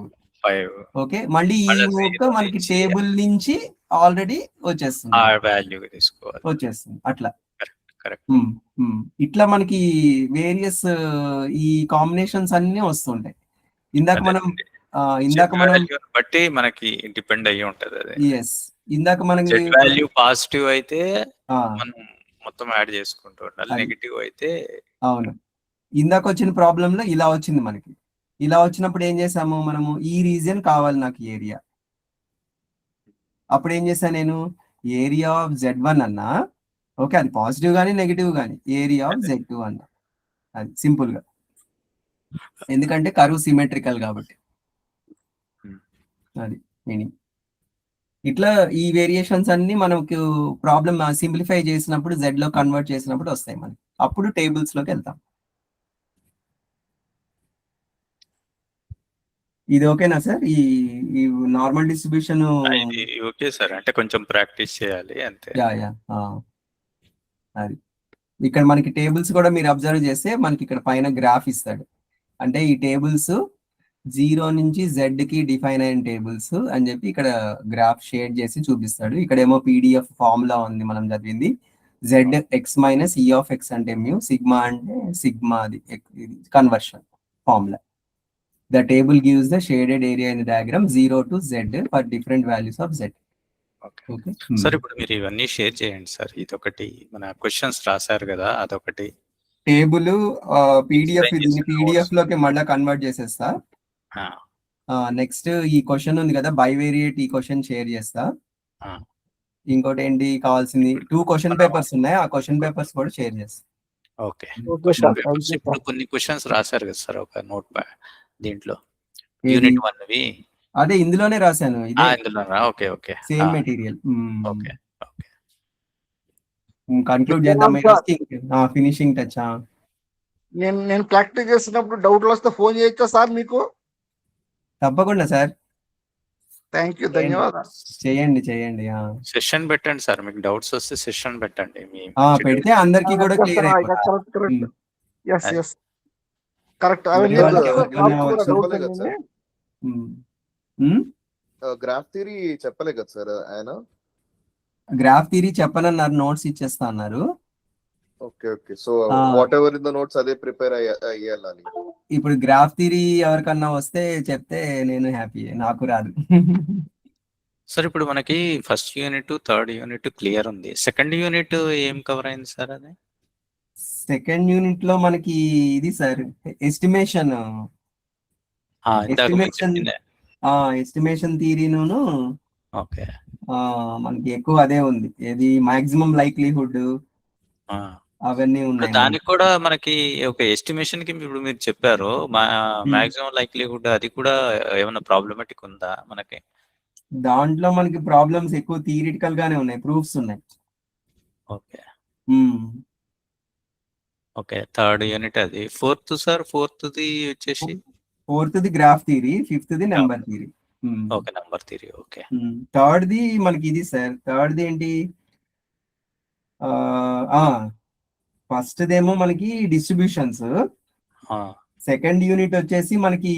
ఓకే. మళ్ళీ ఈ మళ్ళా యొక్క 0 మనకి నుంచి టేబుల్ నుంచి ఆల్రెడీ వచ్చేస్తుంది ఆ వాల్యూ తీసుకోవాలి. వచ్చేస్తుంది అట్లా. కరెక్ట్. ఇట్లా మనకి వేరియస్ ఈ కాంబినేషన్స్ అన్ని వస్తుంటాయి. ఇందాక మనం బట్టి మనకి డిపెండ్ అయ్యి ఉంటది అది. ఎస్ ఇందాక మనకి జెడ్ వాల్యూ పాజిటివ్ అయితే మనం మొత్తం యాడ్ చేసుకుంటూ ఉండాలి, నెగిటివ్ అయితే అవును. ఇందాక వచ్చిన ప్రాబ్లం లో ఇలా వచ్చింది మనకి. ఇలా వచ్చినప్పుడు ఏం చేసాము మనము, ఈ రీజియన్ కావాలి నాకు ఏరియా. అప్పుడు ఏం చేశాను నేను, ఏరియా ఆఫ్ Z1 అన్నా ఓకే, అది పాజిటివ్ గానీ నెగిటివ్ గానీ ఏరియా ఆఫ్ Z2 అన్నా, అది సింపుల్ గా, ఎందుకంటే కర్వ్ సిమెట్రికల్ కాబట్టి. అది మీనింగ్. ఇట్లా ఈ వేరియేషన్స్ అన్ని మనకు ప్రాబ్లమ్ సింప్లిఫై చేసినప్పుడు Z లో కన్వర్ట్ చేసినప్పుడు వస్తాయి మనకి, అప్పుడు టేబుల్స్ లోకి వెళ్తాం. ఇది ఓకేనా సార్? ఈ నార్మల్ డిస్ట్రిబ్యూషన్ ఓకే సార్, అంటే కొంచెం ప్రాక్టీస్ చేయాలి అంతే. అది ఇక్కడ మనకి టేబుల్స్ కూడా మీరు అబ్జర్వ్ చేస్తే మనకి ఇక్కడ పైన గ్రాఫ్ ఇస్తాడు. అంటే ఈ టేబుల్స్ 0 నుంచి Z కి డిఫైన్ అయిన టేబుల్స్ అని చెప్పి ఇక్కడ గ్రాఫ్ షేడ్ చేసి చూపిస్తాడు. ఇక్కడేమో PDF ఫార్ములా ఉంది మనం చదివింది, ZX minus E of X అంటే మ్యూ, సిగ్మా అంటే సిగ్మా, అది conversion formula. The table gives the shaded area in the diagram 0 to Z for different values of Z. Okay sir, ఇప్పుడు మీరు ఇవన్నీ షేర్ చేయండి సార్. ఇదొకటి మన క్వశ్చన్స్ రాశారు కదా, అదొకటి టేబుల్ PDF, దీన్ని PDF లోకి మళ్ళీ కన్వర్ట్ చేసేస్తా. నెక్స్ట్ ఈ క్వశ్చన్ ఉంది కదా బైవేరియేట్, ఈ క్వశ్చన్ షేర్ చేస్తా. ఇంకోటి ఏంటి కావాల్సింది, 2 క్వశ్చన్ పేపర్స్ ఉన్నాయి, ఆ క్వశ్చన్ పేపర్స్ కూడా షేర్ చేస్తా. ఓకే. ఇప్పుడు కొన్ని క్వశ్చన్స్ రాశారు కదా సార్ ఒక నోట్ దీంట్లో, యూనిట్ 1వి. అదే ఇందులోనే రాశాను, okay okay, same material. Okay okay, conclude చేద్దాం. Finishing touch. నేను ప్రాక్టీస్ చేస్తున్నప్పుడు డౌట్లు వస్తే ఫోన్ చేయొచ్చా సార్ మీకు? తప్పకుండా సార్. థ్యాంక్ యూ, ధన్యవాదాలు. చేయండి. సెషన్ పెట్టండి సార్, మీకు డౌట్స్ వస్తే సెషన్ పెట్టండి. పెడితే అందరికి కూడా క్లియర్ అయిపోతుంది. కరెక్ట్. గ్రాఫ్ థియరీ చెప్పలే కదా సార్ ఆయన? గ్రాఫ్ థియరీ చెప్పనన్నారు, నోట్స్ ఇచ్చేస్తా అన్నారు. Okay. So what ever in the notes అదే ప్రిపేర్ అయ్యాలని. ఇప్పుడు గ్రాఫ్ థియరీ ఎవరికన్నా వస్తే చెప్తే నేను హ్యాపీ, నాకు రాదు. సార్ ఇప్పుడు మనకి first unit, third unit clear ఉంది. సెకండ్ యూనిట్ ఏం కవర్ అయింది సార్? అది సెకండ్ యూనిట్ లో మనకి ఇది సార్ ఎస్టిమేషన్ థియరీను. ఓకే, మనకి ఎక్కువ అదే ఉంది, ఏది మాక్సిమం లైక్లీహుడ్ అవన్నీ ఉన్నాయి. దానికి కూడా మనకి ఒక ఎస్టిమేషన్ కి ఇప్పుడు మీరు చెప్పారు మాక్సిమం లైక్లీహుడ్, అది కూడా ఏమైనా ప్రాబ్లమాటిక్ ఉందా మనకి? దాంట్లో మనకి ప్రాబ్లమ్స్ ఎక్కువ థియరిటికల్ గానే ఉన్నాయి, ప్రూఫ్స్ ఉన్నాయి. ఓకే ఓకే, థర్డ్ యూనిట్ అది. ఫోర్త్ సార్, ఫోర్త్ది వచ్చేసి ఫోర్త్ది గ్రాఫ్ థియరీ, ఫిఫ్త్ది number theory. Okay, number theory. Okay. థర్డ్ది మనకి ఇది సార్, థర్డ్ది ఏంటి, ఫస్ట్ దేమో మనకి డిస్ట్రిబ్యూషన్స్, సెకండ్ యూనిట్ వచ్చేసి మనకి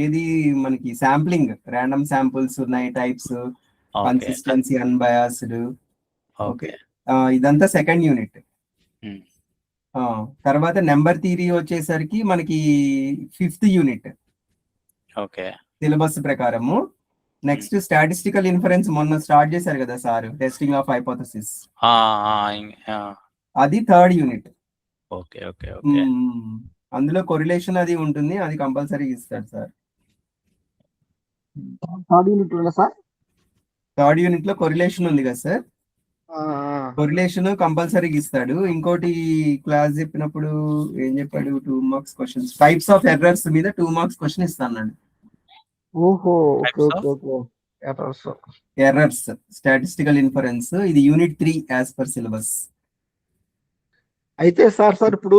ఏది, మనకి శాంప్లింగ్, ర్యాండమ్ శాంపుల్స్ ఉన్నాయి, టైప్స్, కన్సిస్టెన్సీ, అన్బయాస్డ్. ఓకే, ఇదంతా సెకండ్ యూనిట్. తర్వాత నెంబర్ థియరీ వచ్చేసరికి మనకి ఫిఫ్త్ యూనిట్. ఓకే, సిలబస్ ప్రకారము. నెక్స్ట్ స్టాటిస్టికల్ ఇన్ఫరెన్స్ మొన్న స్టార్ట్ చేశారు కదా సార్, టెస్టింగ్ ఆఫ్ హైపోథసిస్, అది third unit. Okay okay okay, అందులో కొరిలేషన్ అది ఉంటుంది, అది కంపల్సరీ ఇస్తాడు సార్. థర్డ్ యూనిట్ లో కొరిలేషన్ ఉంది కదా సార్, కొరిలేషన్ కంపల్సరీగా ఇస్తాడు. ఇంకోటి క్లాస్ చెప్పినప్పుడు ఏం చెప్పాడు, 2 marks questions, types of errors మీద 2 మార్క్స్ క్వశ్చన్ ఇస్తాను. ఎర్రర్స్, స్టాటిస్టికల్ ఇన్ఫరెన్స్, ఇది యూనిట్ 3 యాజ్ పర్ సిలబస్. అయితే సార్ ఇప్పుడు